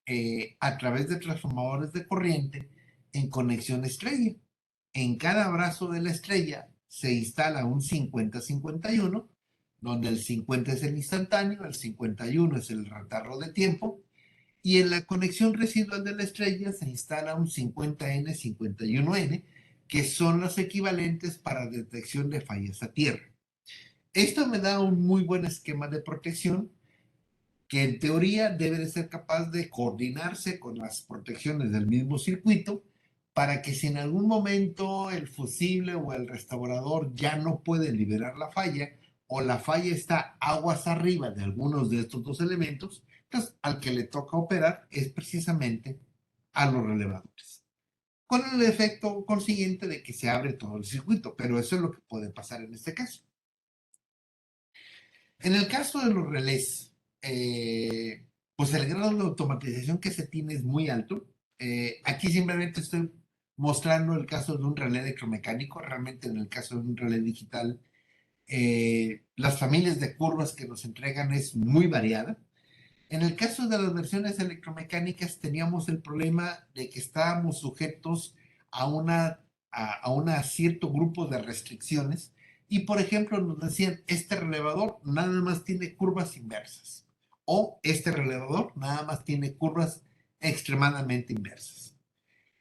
a través de transformadores de corriente en conexión estrella. En cada brazo de la estrella se instala un 50-51, donde el 50 es el instantáneo, el 51 es el retardo de tiempo, y en la conexión residual de la estrella se instala un 50N, 51N, que son los equivalentes para detección de fallas a tierra. Esto me da un muy buen esquema de protección que en teoría debe de ser capaz de coordinarse con las protecciones del mismo circuito para que si en algún momento el fusible o el restaurador ya no puede liberar la falla o la falla está aguas arriba de algunos de estos dos elementos, pues al que le toca operar es precisamente a los relevadores. Con el efecto consiguiente de que se abre todo el circuito, pero eso es lo que puede pasar en este caso. En el caso de los relés, pues el grado de automatización que se tiene es muy alto. Aquí simplemente estoy mostrando el caso de un relé electromecánico. Realmente en el caso de un relé digital, las familias de curvas que nos entregan es muy variada. En el caso de las versiones electromecánicas teníamos el problema de que estábamos sujetos a una cierto grupo de restricciones y por ejemplo nos decían este relevador nada más tiene curvas inversas o este relevador nada más tiene curvas extremadamente inversas.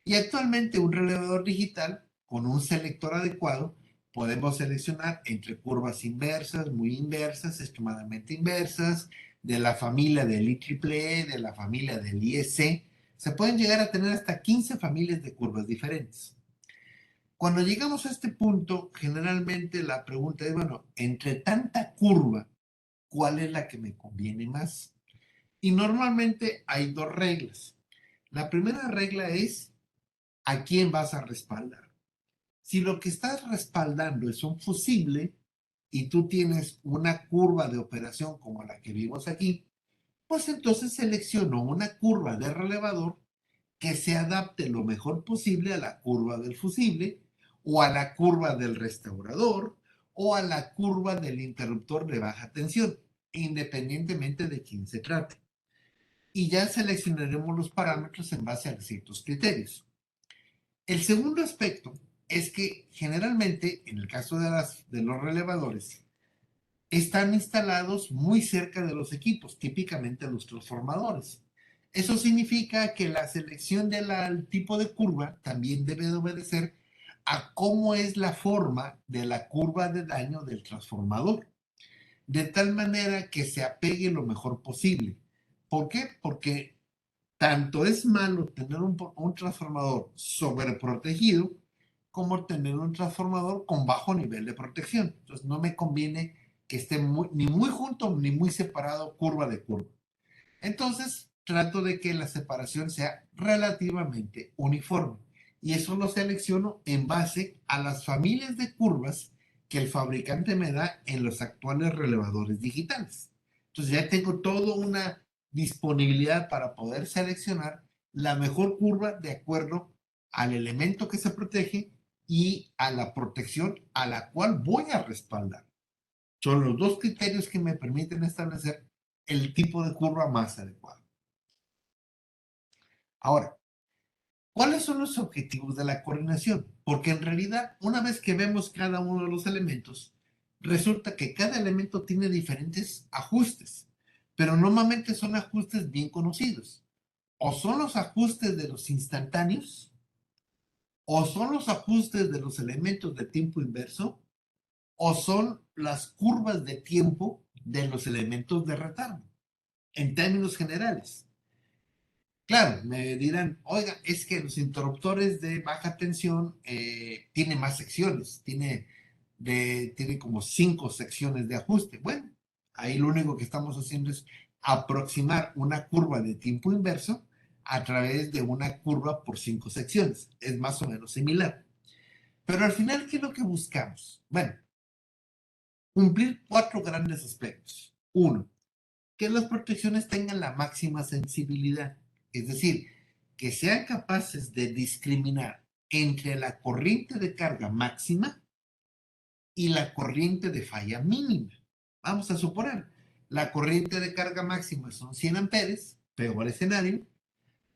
Y actualmente un relevador digital con un selector adecuado podemos seleccionar entre curvas inversas, muy inversas, extremadamente inversas, de la familia del IEEE, de la familia del IEC. Se pueden llegar a tener hasta 15 familias de curvas diferentes. Cuando llegamos a este punto, generalmente la pregunta es, bueno, entre tanta curva, ¿cuál es la que me conviene más? Y normalmente hay dos reglas. La primera regla es a quién vas a respaldar. Si lo que estás respaldando es un fusible y tú tienes una curva de operación como la que vimos aquí, pues entonces selecciono una curva de relevador que se adapte lo mejor posible a la curva del fusible o a la curva del restaurador o a la curva del interruptor de baja tensión, independientemente de quién se trate. Y ya seleccionaremos los parámetros en base a ciertos criterios. El segundo aspecto es que generalmente, en el caso de los relevadores, están instalados muy cerca de los equipos, típicamente los transformadores. Eso significa que la selección del tipo de curva también debe de obedecer a cómo es la forma de la curva de daño del transformador, de tal manera que se apegue lo mejor posible. ¿Por qué? Porque tanto es malo tener un transformador sobreprotegido como tener un transformador con bajo nivel de protección. Entonces no me conviene que esté ni muy junto ni muy separado curva de curva. Entonces trato de que la separación sea relativamente uniforme y eso lo selecciono en base a las familias de curvas que el fabricante me da en los actuales relevadores digitales. Entonces ya tengo toda una disponibilidad para poder seleccionar la mejor curva de acuerdo al elemento que se protege y a la protección a la cual voy a respaldar. Son los dos criterios que me permiten establecer el tipo de curva más adecuado. Ahora, ¿cuáles son los objetivos de la coordinación? Porque en realidad, una vez que vemos cada uno de los elementos, resulta que cada elemento tiene diferentes ajustes, pero normalmente son ajustes bien conocidos. O son los ajustes de los instantáneos, o son los ajustes de los elementos de tiempo inverso, o son las curvas de tiempo de los elementos de retardo, en términos generales. Claro, me dirán, oiga, es que los interruptores de baja tensión tienen más secciones, tiene como 5 secciones de ajuste. Bueno, ahí lo único que estamos haciendo es aproximar una curva de tiempo inverso a través de una curva por 5 secciones. Es más o menos similar. Pero al final, ¿qué es lo que buscamos? Bueno, cumplir 4 grandes aspectos. Uno, que las protecciones tengan la máxima sensibilidad. Es decir, que sean capaces de discriminar entre la corriente de carga máxima y la corriente de falla mínima. Vamos a suponer, la corriente de carga máxima son 100 amperes, peor escenario,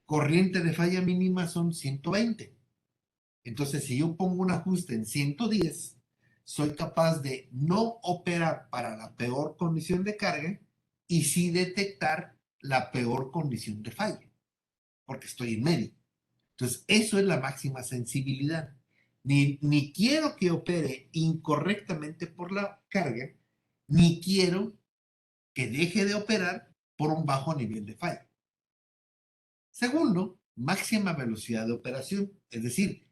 corriente de falla mínima son 120. Entonces, si yo pongo un ajuste en 110, soy capaz de no operar para la peor condición de carga y sí detectar la peor condición de falla, porque estoy en medio. Entonces, eso es la máxima sensibilidad. Ni quiero que opere incorrectamente por la carga, ni quiero que deje de operar por un bajo nivel de falla. Segundo, máxima velocidad de operación, es decir,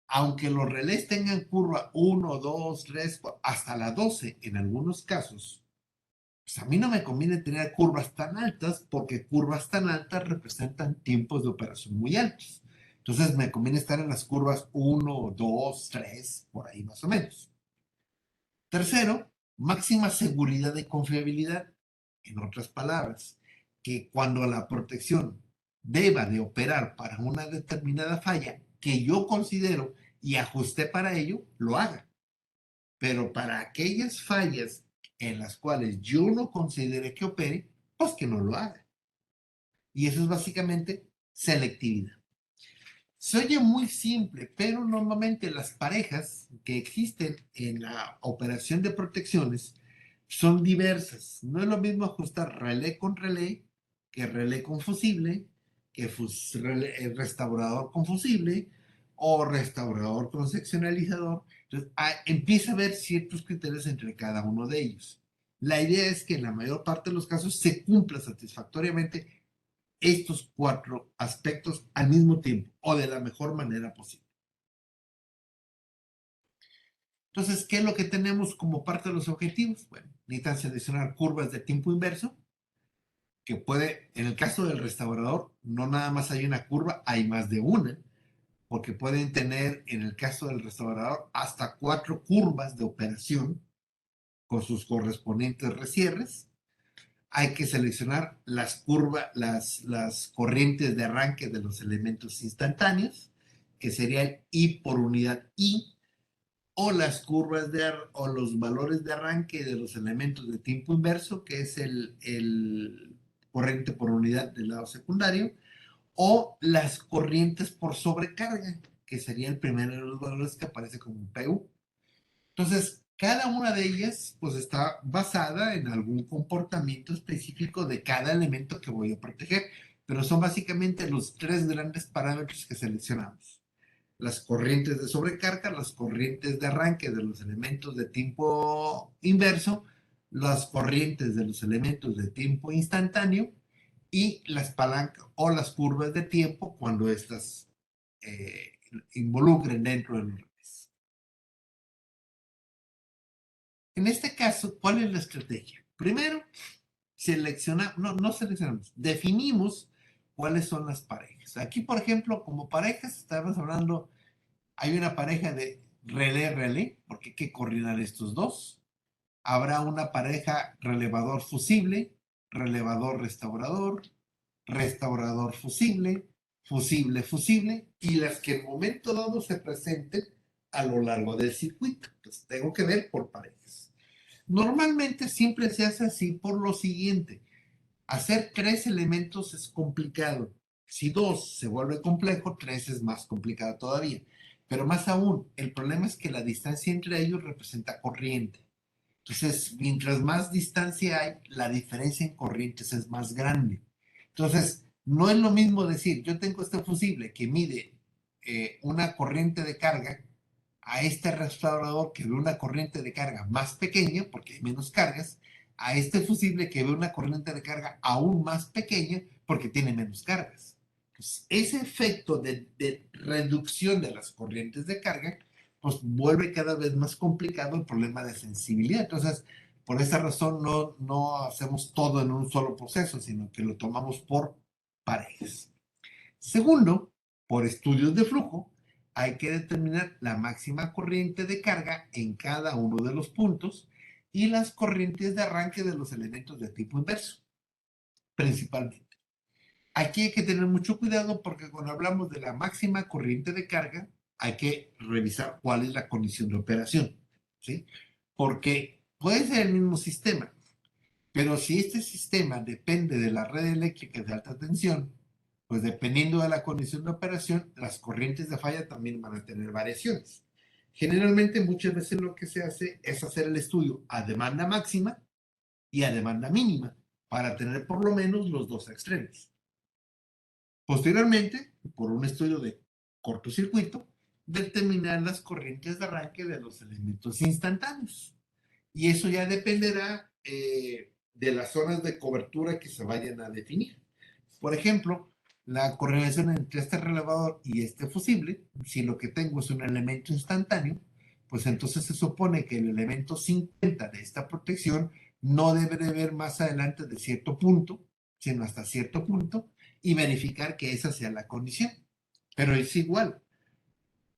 aunque los relés tengan curva 1, 2, 3, hasta la 12 en algunos casos, pues a mí no me conviene tener curvas tan altas porque curvas tan altas representan tiempos de operación muy altos. Entonces me conviene estar en las curvas 1, 2, 3, por ahí más o menos. Tercero, máxima seguridad y confiabilidad. En otras palabras, que cuando la protección deba de operar para una determinada falla que yo considero y ajusté para ello, lo haga. Pero para aquellas fallas en las cuales yo no considere que opere, pues que no lo haga. Y eso es básicamente selectividad. Se oye muy simple, pero normalmente las parejas que existen en la operación de protecciones son diversas. No es lo mismo ajustar relé con relé que relé con fusible, que restaurador con fusible o restaurador con seccionalizador. Entonces, empieza a haber ciertos criterios entre cada uno de ellos. La idea es que en la mayor parte de los casos se cumpla satisfactoriamente estos cuatro aspectos al mismo tiempo o de la mejor manera posible. Entonces, ¿qué es lo que tenemos como parte de los objetivos? Bueno, necesitan seleccionar curvas de tiempo inverso, que puede, en el caso del restaurador, no nada más hay una curva, hay más de una, porque pueden tener, en el caso del restaurador, hasta 4 curvas de operación con sus correspondientes resierres. Hay que seleccionar las curvas, las corrientes de arranque de los elementos instantáneos, que sería el I por unidad I, o las curvas o los valores de arranque de los elementos de tiempo inverso, que es el corriente por unidad del lado secundario, o las corrientes por sobrecarga, que sería el primero de los valores que aparece como un PU. Entonces, cada una de ellas pues está basada en algún comportamiento específico de cada elemento que voy a proteger, pero son básicamente los 3 grandes parámetros que seleccionamos. Las corrientes de sobrecarga, las corrientes de arranque de los elementos de tiempo inverso, las corrientes de los elementos de tiempo instantáneo y las palancas o las curvas de tiempo cuando estas involucren dentro de los redes. En este caso, ¿cuál es la estrategia? Primero, no seleccionamos, definimos cuáles son las parejas. Aquí, por ejemplo, como parejas, estamos hablando, hay una pareja de relé-relé, porque hay que coordinar estos dos. Habrá una pareja relevador-fusible, relevador-restaurador, restaurador-fusible, fusible-fusible, y las que en momento dado se presenten a lo largo del circuito. Entonces, tengo que ver por parejas. Normalmente siempre se hace así por lo siguiente. Hacer 3 elementos es complicado. Si 2 se vuelve complejo, 3 es más complicado todavía. Pero más aún, el problema es que la distancia entre ellos representa corriente. Entonces, mientras más distancia hay, la diferencia en corrientes es más grande. Entonces, no es lo mismo decir, yo tengo este fusible que mide una corriente de carga a este restaurador que ve una corriente de carga más pequeña, porque hay menos cargas, a este fusible que ve una corriente de carga aún más pequeña, porque tiene menos cargas. Pues ese efecto de reducción de las corrientes de carga, pues vuelve cada vez más complicado el problema de sensibilidad. Entonces, por esa razón no hacemos todo en un solo proceso, sino que lo tomamos por parejas. Segundo, por estudios de flujo, hay que determinar la máxima corriente de carga en cada uno de los puntos y las corrientes de arranque de los elementos de tipo inverso, principalmente. Aquí hay que tener mucho cuidado porque cuando hablamos de la máxima corriente de carga, hay que revisar cuál es la condición de operación, ¿sí? Porque puede ser el mismo sistema, pero si este sistema depende de la red eléctrica de alta tensión, pues dependiendo de la condición de operación, las corrientes de falla también van a tener variaciones. Generalmente, muchas veces lo que se hace es hacer el estudio a demanda máxima y a demanda mínima para tener por lo menos los dos extremos. Posteriormente, por un estudio de cortocircuito, determinar las corrientes de arranque de los elementos instantáneos. Y eso ya dependerá de las zonas de cobertura que se vayan a definir. Por ejemplo, la correlación entre este relevador y este fusible, si lo que tengo es un elemento instantáneo, pues entonces se supone que el elemento 50 de esta protección no debe de ver más adelante de cierto punto, sino hasta cierto punto, y verificar que esa sea la condición. Pero es igual,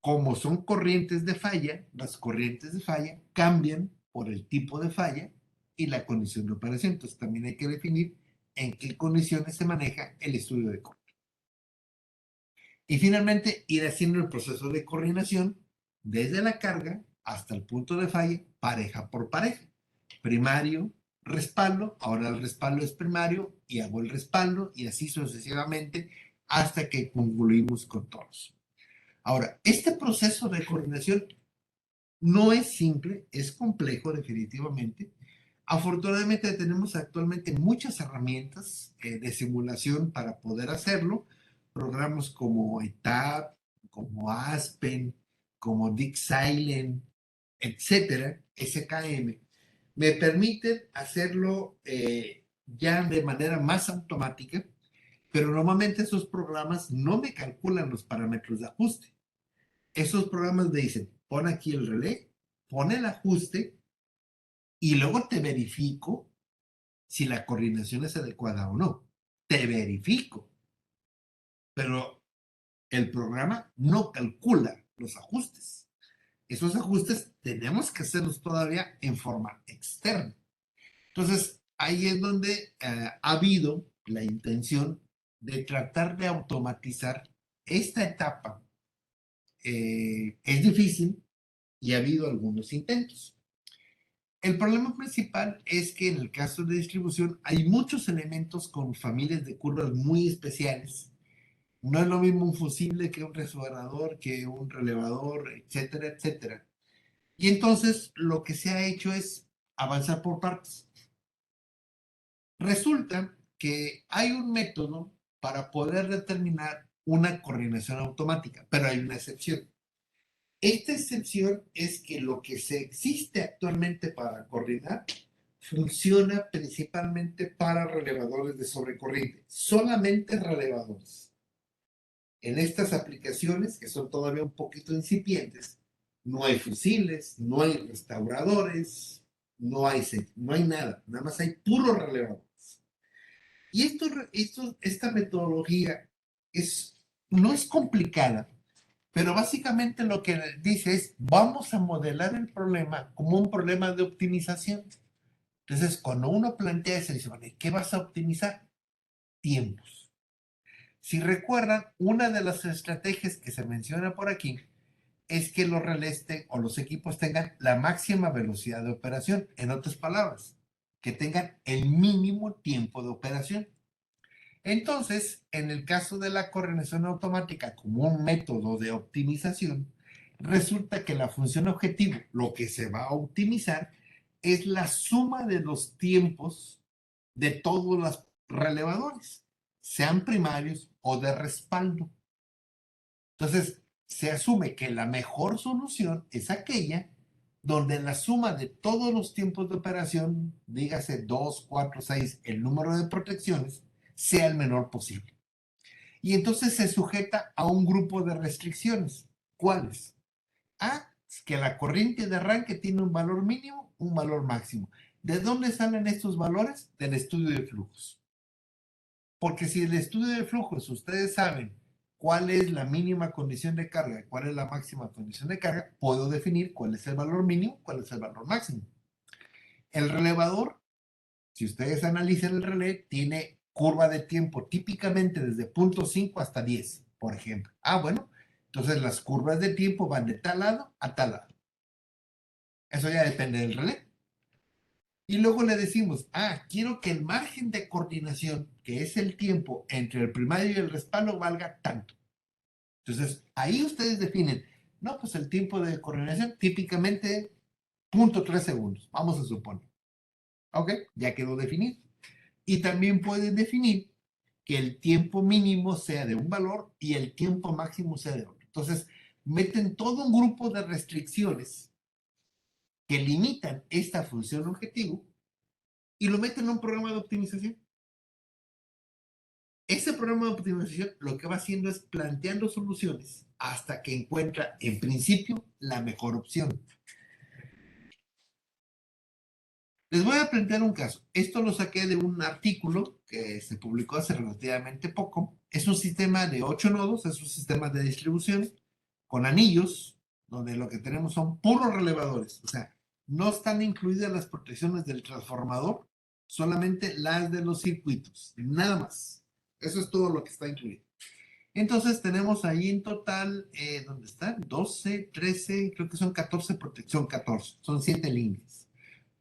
como son corrientes de falla, las corrientes de falla cambian por el tipo de falla y la condición de operación. Entonces también hay que definir en qué condiciones se maneja el estudio de corte. Y finalmente ir haciendo el proceso de coordinación desde la carga hasta el punto de falla, pareja por pareja. Primario, respaldo, ahora el respaldo es primario y hago el respaldo y así sucesivamente hasta que concluimos con todos. Ahora, este proceso de coordinación no es simple, es complejo definitivamente. Afortunadamente tenemos actualmente muchas herramientas de simulación para poder hacerlo. Programas como ETAP, como Aspen, como Dick Silent, etcétera, SKM, me permiten hacerlo ya de manera más automática, pero normalmente esos programas no me calculan los parámetros de ajuste. Esos programas me dicen, pon aquí el relé, pon el ajuste y luego te verifico si la coordinación es adecuada o no. Te verifico, pero el programa no calcula los ajustes. Esos ajustes tenemos que hacerlos todavía en forma externa. Entonces, ahí es donde ha habido la intención de tratar de automatizar esta etapa. Es difícil y ha habido algunos intentos. El problema principal es que en el caso de distribución hay muchos elementos con familias de curvas muy especiales. No es lo mismo un fusible que un resonador, que un relevador, etcétera, etcétera. Y entonces lo que se ha hecho es avanzar por partes. Resulta que hay un método para poder determinar una coordinación automática, pero hay una excepción. Esta excepción es que lo que se existe actualmente para coordinar funciona principalmente para relevadores de sobrecorriente, solamente relevadores. En estas aplicaciones, que son todavía un poquito incipientes, no hay fusiles, no hay restauradores, no hay nada, nada más hay puros relevadores. Y esta metodología no es complicada, pero básicamente lo que dice es, vamos a modelar el problema como un problema de optimización. Entonces, cuando uno plantea eso, dice, vale, ¿qué vas a optimizar? Tiempos. Si recuerdan, una de las estrategias que se menciona por aquí es que los relés o los equipos tengan la máxima velocidad de operación. En otras palabras, que tengan el mínimo tiempo de operación. Entonces, en el caso de la coordinación automática como un método de optimización, resulta que la función objetivo, lo que se va a optimizar, es la suma de los tiempos de todos los relevadores, sean primarios o de respaldo. Entonces, se asume que la mejor solución es aquella donde la suma de todos los tiempos de operación, dígase 2, 4, 6, el número de protecciones, sea el menor posible. Y entonces se sujeta a un grupo de restricciones. ¿Cuáles? A, que la corriente de arranque tiene un valor mínimo, un valor máximo. ¿De dónde salen estos valores? Del estudio de flujos. Porque si el estudio de flujos ustedes saben cuál es la mínima condición de carga y cuál es la máxima condición de carga, puedo definir cuál es el valor mínimo, cuál es el valor máximo. El relevador, si ustedes analizan el relé, tiene curva de tiempo típicamente desde 0.5 hasta 10, por ejemplo. Bueno, entonces las curvas de tiempo van de tal lado a tal lado. Eso ya depende del relé. Y luego le decimos, quiero que el margen de coordinación, que es el tiempo entre el primario y el respaldo, valga tanto. Entonces, ahí ustedes definen, no, pues el tiempo de coordinación típicamente 0.3 segundos, vamos a suponer. ¿Ok? Ya quedó definido. Y también pueden definir que el tiempo mínimo sea de un valor y el tiempo máximo sea de otro. Entonces, meten todo un grupo de restricciones que limitan esta función objetivo y lo meten en un programa de optimización. Ese programa de optimización lo que va haciendo es planteando soluciones hasta que encuentra, en principio, la mejor opción. Les voy a plantear un caso. Esto lo saqué de un artículo que se publicó hace relativamente poco. Es un sistema de 8 nodos, es un sistema de distribución con anillos, donde lo que tenemos son puros relevadores. O sea, no están incluidas las protecciones del transformador, solamente las de los circuitos, nada más. Eso es todo lo que está incluido. Entonces tenemos ahí en total, ¿dónde están? 12, 13, creo que son 14 protección, 14, son 7 líneas.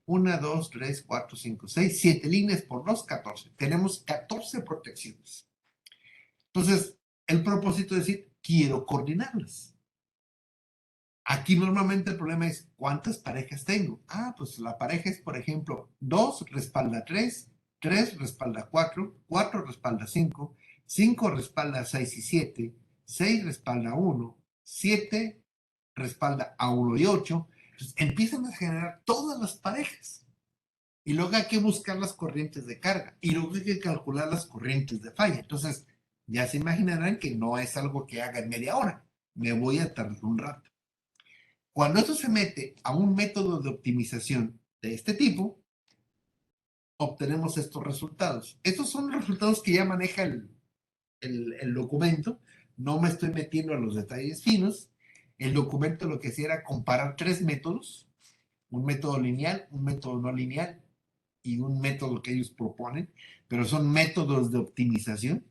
1, 2, 3, 4, 5, 6, 7 líneas por 2, 14. Tenemos 14 protecciones. Entonces, el propósito es decir, quiero coordinarlas. Aquí normalmente el problema es, ¿cuántas parejas tengo? Pues la pareja es, por ejemplo, 2 respalda 3, 3 respalda 4, 4 respalda 5, 5 respalda 6 y 7, 6 respalda 1, 7 respalda a 1 y 8. Entonces, empiezan a generar todas las parejas. Y luego hay que buscar las corrientes de carga. Y luego hay que calcular las corrientes de falla. Entonces, ya se imaginarán que no es algo que haga en media hora. Me voy a tardar un rato. Cuando esto se mete a un método de optimización de este tipo, obtenemos estos resultados. Estos son los resultados que ya maneja el documento. No me estoy metiendo a los detalles finos. El documento lo que hacía era comparar 3 métodos. Un método lineal, un método no lineal y un método que ellos proponen, pero son métodos de optimización.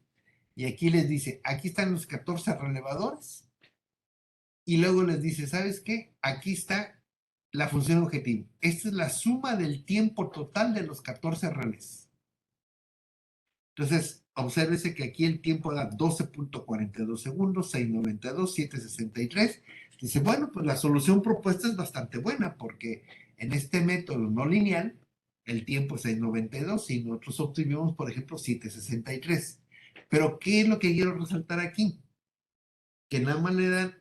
Y aquí les dice, aquí están los 14 relevadores. Y luego les dice, ¿sabes qué? Aquí está la función objetivo. Esta es la suma del tiempo total de los 14 relés. Entonces, obsérvese que aquí el tiempo da 12.42 segundos, 6.92, 7.63. Dice, bueno, pues la solución propuesta es bastante buena porque en este método no lineal, el tiempo es 6.92 y nosotros obtuvimos, por ejemplo, 7.63. Pero, ¿qué es lo que quiero resaltar aquí? Que nada más le dan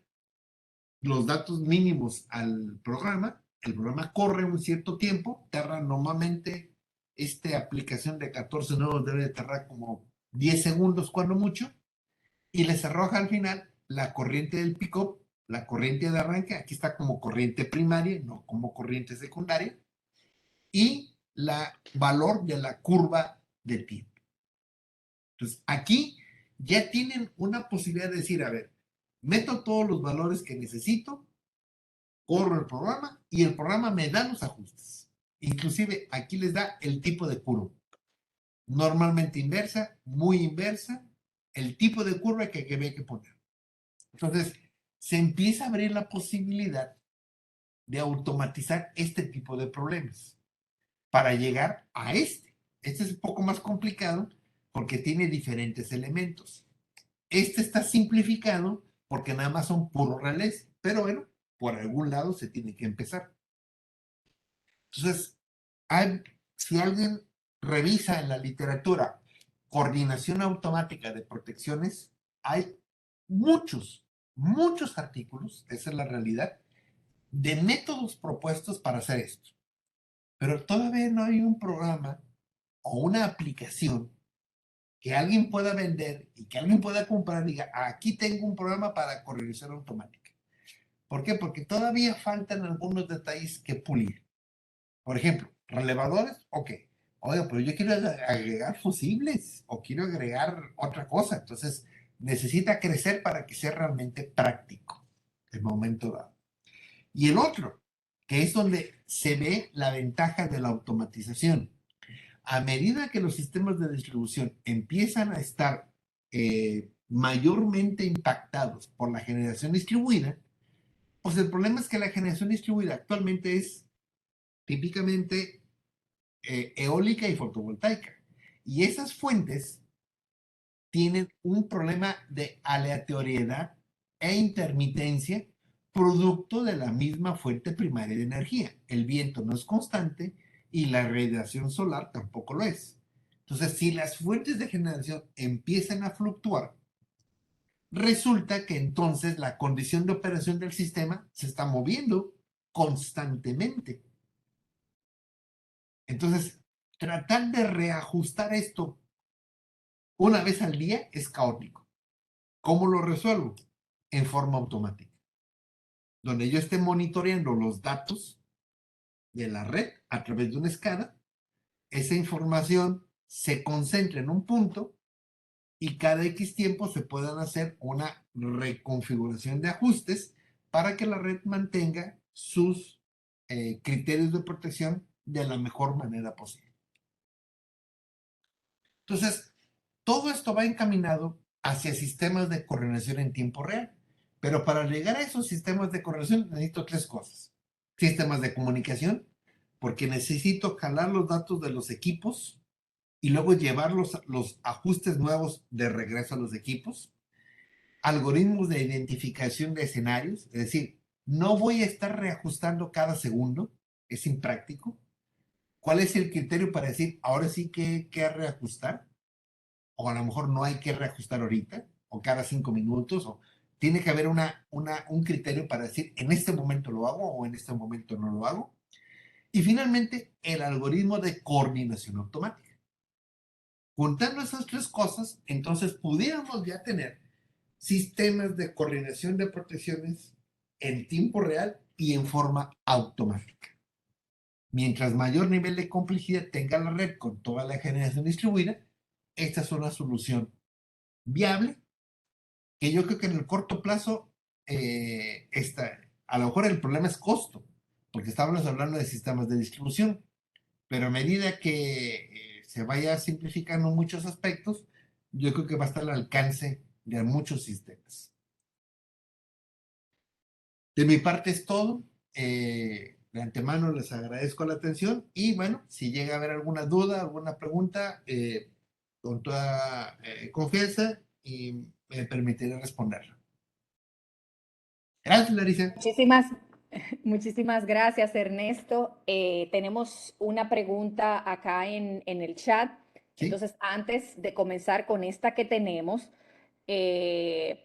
los datos mínimos al programa, el programa corre un cierto tiempo, tarda normalmente, esta aplicación de 14 nodos debe de tardar como 10 segundos cuando mucho, y les arroja al final la corriente del pick-up, la corriente de arranque, aquí está como corriente primaria, no como corriente secundaria, y la valor de la curva de tiempo. Entonces, aquí ya tienen una posibilidad de decir, a ver, meto todos los valores que necesito, corro el programa y el programa me da los ajustes. Inclusive aquí les da el tipo de curva. Normalmente inversa, muy inversa, el tipo de curva que hay que poner. Entonces, se empieza a abrir la posibilidad de automatizar este tipo de problemas para llegar a este. Este es un poco más complicado porque tiene diferentes elementos. Este está simplificado porque nada más son puros relés, pero bueno, por algún lado se tiene que empezar. Entonces, si alguien revisa en la literatura coordinación automática de protecciones, hay muchos artículos, esa es la realidad, de métodos propuestos para hacer esto. Pero todavía no hay un programa o una aplicación que alguien pueda vender y que alguien pueda comprar y diga, aquí tengo un programa para coordinación automática. ¿Por qué? Porque todavía faltan algunos detalles que pulir. Por ejemplo, relevadores, ok. Oiga, pero yo quiero agregar fusibles o quiero agregar otra cosa. Entonces, necesita crecer para que sea realmente práctico el momento dado. Y el otro, que es donde se ve la ventaja de la automatización. a medida que los sistemas de distribución empiezan a estar mayormente impactados por la generación distribuida, pues el problema es que la generación distribuida actualmente es típicamente eólica y fotovoltaica. Y esas fuentes tienen un problema de aleatoriedad e intermitencia producto de la misma fuente primaria de energía. El viento no es constante y la radiación solar tampoco lo es. Entonces, si las fuentes de generación empiezan a fluctuar, resulta que entonces la condición de operación del sistema se está moviendo constantemente. Entonces, tratar de reajustar esto una vez al día es caótico. ¿Cómo lo resuelvo? En forma automática, donde yo esté monitoreando los datos de la red a través de una escala, esa información se concentra en un punto y cada X tiempo se puedan hacer una reconfiguración de ajustes para que la red mantenga sus criterios de protección de la mejor manera posible. Entonces, todo esto va encaminado hacia sistemas de coordinación en tiempo real. Pero para llegar a esos sistemas de coordinación necesito tres cosas. Sistemas de comunicación, porque necesito jalar los datos de los equipos y luego llevar los ajustes nuevos de regreso a los equipos. Algoritmos de identificación de escenarios, es decir, no voy a estar reajustando cada segundo, es impráctico. ¿Cuál es el criterio para decir, ahora sí que reajustar? O a lo mejor no hay que reajustar ahorita, o cada 5 minutos, o tiene que haber un criterio para decir, en este momento lo hago o en este momento no lo hago. Y finalmente, el algoritmo de coordinación automática. Juntando esas tres cosas, entonces pudiéramos ya tener sistemas de coordinación de protecciones en tiempo real y en forma automática. Mientras mayor nivel de complejidad tenga la red con toda la generación distribuida, esta es una solución viable que yo creo que en el corto plazo a lo mejor el problema es costo, porque estábamos hablando de sistemas de distribución, pero a medida que se vaya simplificando muchos aspectos, yo creo que va a estar al alcance de muchos sistemas. De mi parte es todo. De antemano les agradezco la atención y bueno, si llega a haber alguna duda, alguna pregunta, con toda confianza y me permitiré responderla. Gracias, Larisa. Muchísimas gracias, Ernesto. Tenemos una pregunta acá en el chat. ¿Sí? Entonces, antes de comenzar con esta que tenemos,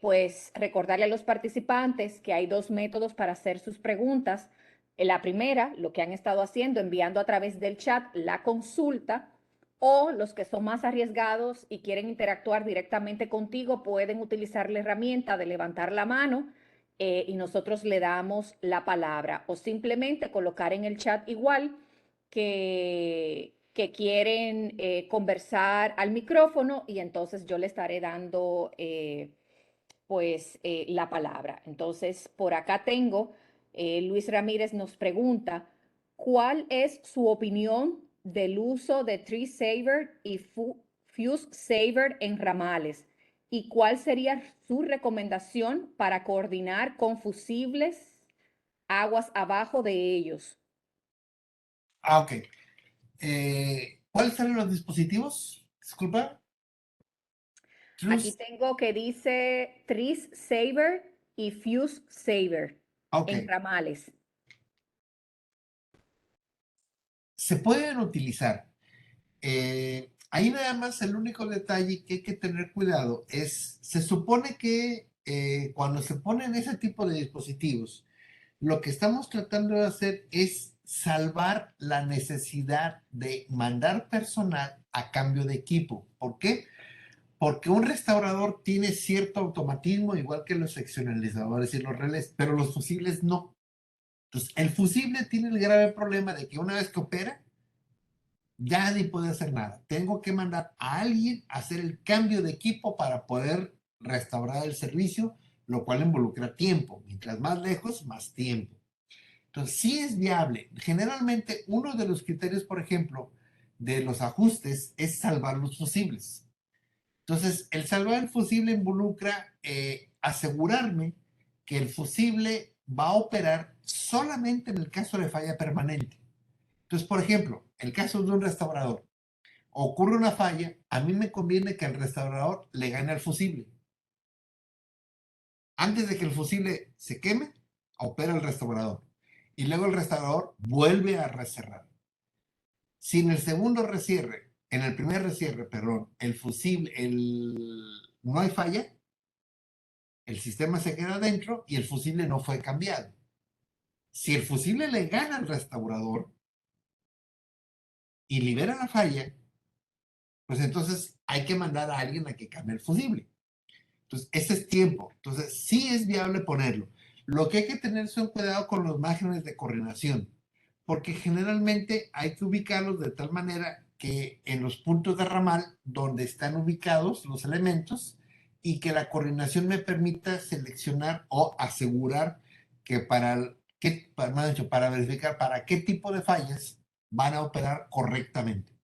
pues recordarle a los participantes que hay dos métodos para hacer sus preguntas. La primera, lo que han estado haciendo, enviando a través del chat la consulta, o los que son más arriesgados y quieren interactuar directamente contigo, pueden utilizar la herramienta de levantar la mano y nosotros le damos la palabra, o simplemente colocar en el chat igual que quieren conversar al micrófono y entonces yo le estaré dando la palabra. Entonces, por acá tengo, Luis Ramírez nos pregunta, ¿cuál es su opinión del uso de Tree Saver y Fuse Saver en ramales? ¿Y cuál sería su recomendación para coordinar con fusibles aguas abajo de ellos? Ok. ¿Cuáles son los dispositivos? Disculpa. Aquí Trust. tengo que dice Tree Saver y Fuse Saver Ok. en ramales. Se pueden utilizar. Ahí nada más el único detalle que hay que tener cuidado es, se supone que cuando se ponen ese tipo de dispositivos, lo que estamos tratando de hacer es salvar la necesidad de mandar personal a cambio de equipo. ¿Por qué? Porque un restaurador tiene cierto automatismo, igual que los seccionalizadores y los relés, pero los fusibles no. Entonces, el fusible tiene el grave problema de que una vez que opera, ya ni puede hacer nada. Tengo que mandar a alguien a hacer el cambio de equipo para poder restaurar el servicio, lo cual involucra tiempo. Mientras más lejos, más tiempo. Entonces, sí es viable. Generalmente, uno de los criterios, por ejemplo, de los ajustes es salvar los fusibles. Entonces, el salvar el fusible involucra asegurarme que el fusible va a operar solamente en el caso de falla permanente. Entonces, por ejemplo, el caso de un restaurador, ocurre una falla, a mí me conviene que el restaurador le gane al fusible. Antes de que el fusible se queme, opera el restaurador. Y luego el restaurador vuelve a recerrar. Si en el segundo recierre, en el primer recierre, perdón, el fusible, no hay falla, el sistema se queda dentro y el fusible no fue cambiado. Si el fusible le gana al restaurador y libera la falla, pues entonces hay que mandar a alguien a que cambie el fusible. Entonces, ese es tiempo. Entonces, sí es viable ponerlo. Lo que hay que tener es un cuidado con los márgenes de coordinación, porque generalmente hay que ubicarlos de tal manera que en los puntos de ramal donde están ubicados los elementos y que la coordinación me permita seleccionar o asegurar que para verificar para qué tipo de fallas van a operar correctamente.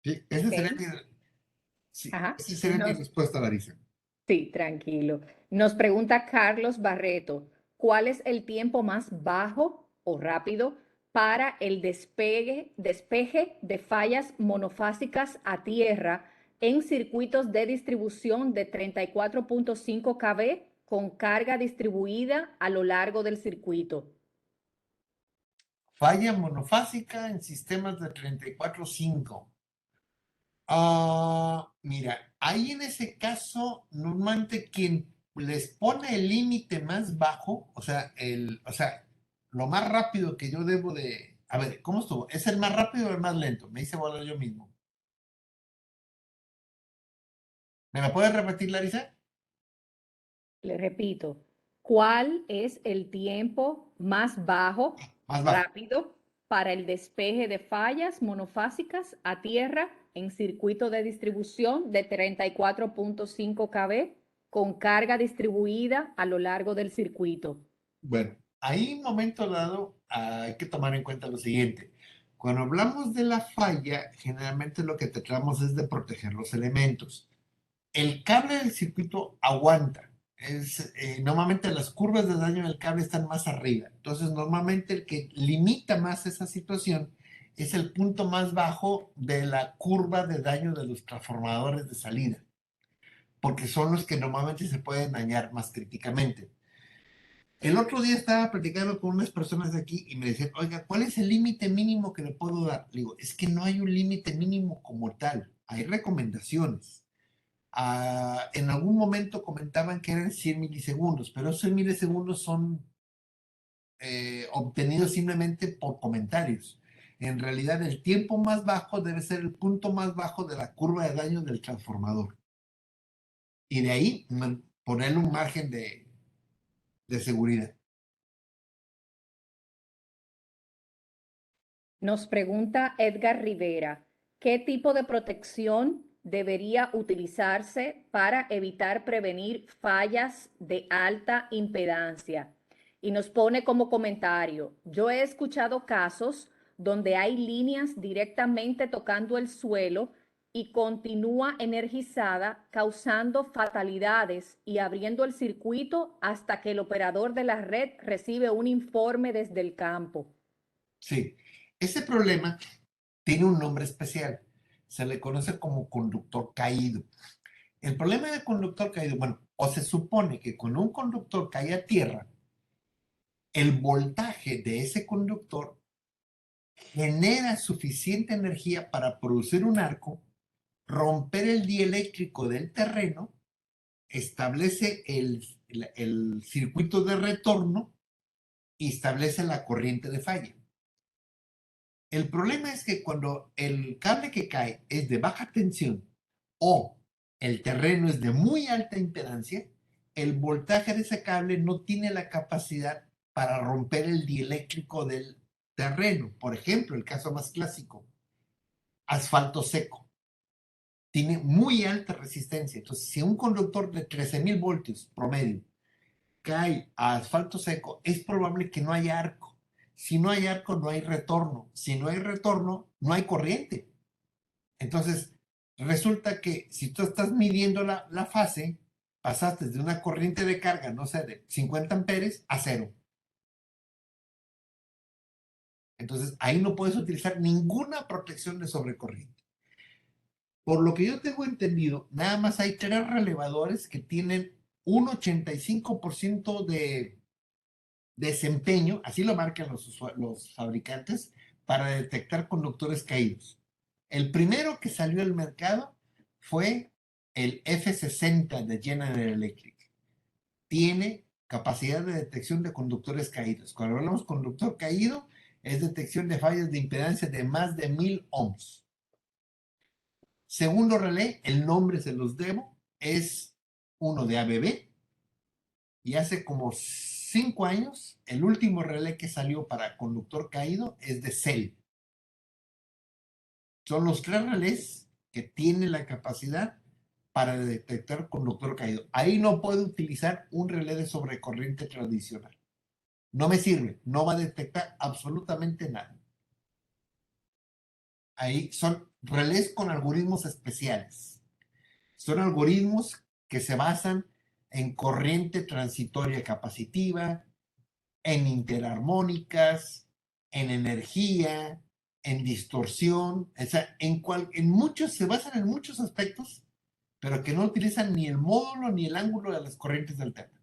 Sí, Ok. Ajá. esa sería mi respuesta, Larisa. Sí, tranquilo. Nos pregunta Carlos Barreto, ¿cuál es el tiempo más bajo o rápido para el despeje de fallas monofásicas a tierra en circuitos de distribución de 34.5 kV con carga distribuida a lo largo del circuito? Falla monofásica en sistemas de 34.5. Mira, ahí en ese caso, normalmente quien les pone el límite más bajo, o sea, lo más rápido que yo debo de. A ver, ¿cómo estuvo? ¿Es el más rápido o el más lento? Me hice bola yo mismo. ¿Me la puedes repetir, Larisa? Le repito, ¿cuál es el tiempo más bajo, Más bajo. rápido, para el despeje de fallas monofásicas a tierra en circuito de distribución de 34.5 kV con carga distribuida a lo largo del circuito? Bueno, ahí en un momento dado hay que tomar en cuenta lo siguiente. Cuando hablamos de la falla, generalmente lo que tratamos es de proteger los elementos. El cable del circuito aguanta. Normalmente las curvas de daño del cable están más arriba. Entonces, normalmente el que limita más esa situación es el punto más bajo de la curva de daño de los transformadores de salida, porque son los que normalmente se pueden dañar más críticamente. El otro día estaba platicando con unas personas de aquí y me decían, oiga, ¿cuál es el límite mínimo que le puedo dar? Le digo, es que no hay un límite mínimo como tal, hay recomendaciones. En algún momento comentaban que eran 100 milisegundos, pero esos milisegundos son obtenidos simplemente por comentarios. En realidad, el tiempo más bajo debe ser el punto más bajo de la curva de daño del transformador. Y de ahí ponerle un margen de seguridad. Nos pregunta Edgar Rivera, ¿qué tipo de protección debería utilizarse para evitar prevenir fallas de alta impedancia? Y nos pone como comentario, yo he escuchado casos donde hay líneas directamente tocando el suelo y continúa energizada, causando fatalidades y abriendo el circuito hasta que el operador de la red recibe un informe desde el campo. Sí, ese problema tiene un nombre especial. Se le conoce como conductor caído. El problema del conductor caído, bueno, o se supone que cuando un conductor cae a tierra, el voltaje de ese conductor genera suficiente energía para producir un arco, romper el dieléctrico del terreno, establece el circuito de retorno y establece la corriente de falla. El problema es que cuando el cable que cae es de baja tensión o el terreno es de muy alta impedancia, el voltaje de ese cable no tiene la capacidad para romper el dieléctrico del terreno. Por ejemplo, el caso más clásico, asfalto seco. Tiene muy alta resistencia. Entonces, si un conductor de 13,000 voltios promedio cae a asfalto seco, es probable que no haya arco. Si no hay arco, no hay retorno. Si no hay retorno, no hay corriente. Entonces, resulta que si tú estás midiendo la fase, pasaste de una corriente de carga, no sé, de 50 amperes a cero. Entonces, ahí no puedes utilizar ninguna protección de sobrecorriente. Por lo que yo tengo entendido, nada más hay 3 relevadores que tienen un 85% de desempeño, así lo marcan los fabricantes, para detectar conductores caídos. El primero que salió al mercado fue el F60 de General Electric. Tiene capacidad de detección de conductores caídos. Cuando hablamos de conductor caído, es detección de fallas de impedancia de más de 1000 ohms. Segundo relé, el nombre se los debo, es uno de ABB, y hace como 5 años, el último relé que salió para conductor caído es de Cell. Son los 3 relés que tienen la capacidad para detectar conductor caído. Ahí no puedo utilizar un relé de sobrecorriente tradicional. No me sirve, no va a detectar absolutamente nada. Ahí son relés con algoritmos especiales. Son algoritmos que se basan en corriente transitoria capacitiva, en interarmónicas, en energía, en distorsión, o sea, en muchos, se basan en muchos aspectos, pero que no utilizan ni el módulo ni el ángulo de las corrientes alternas.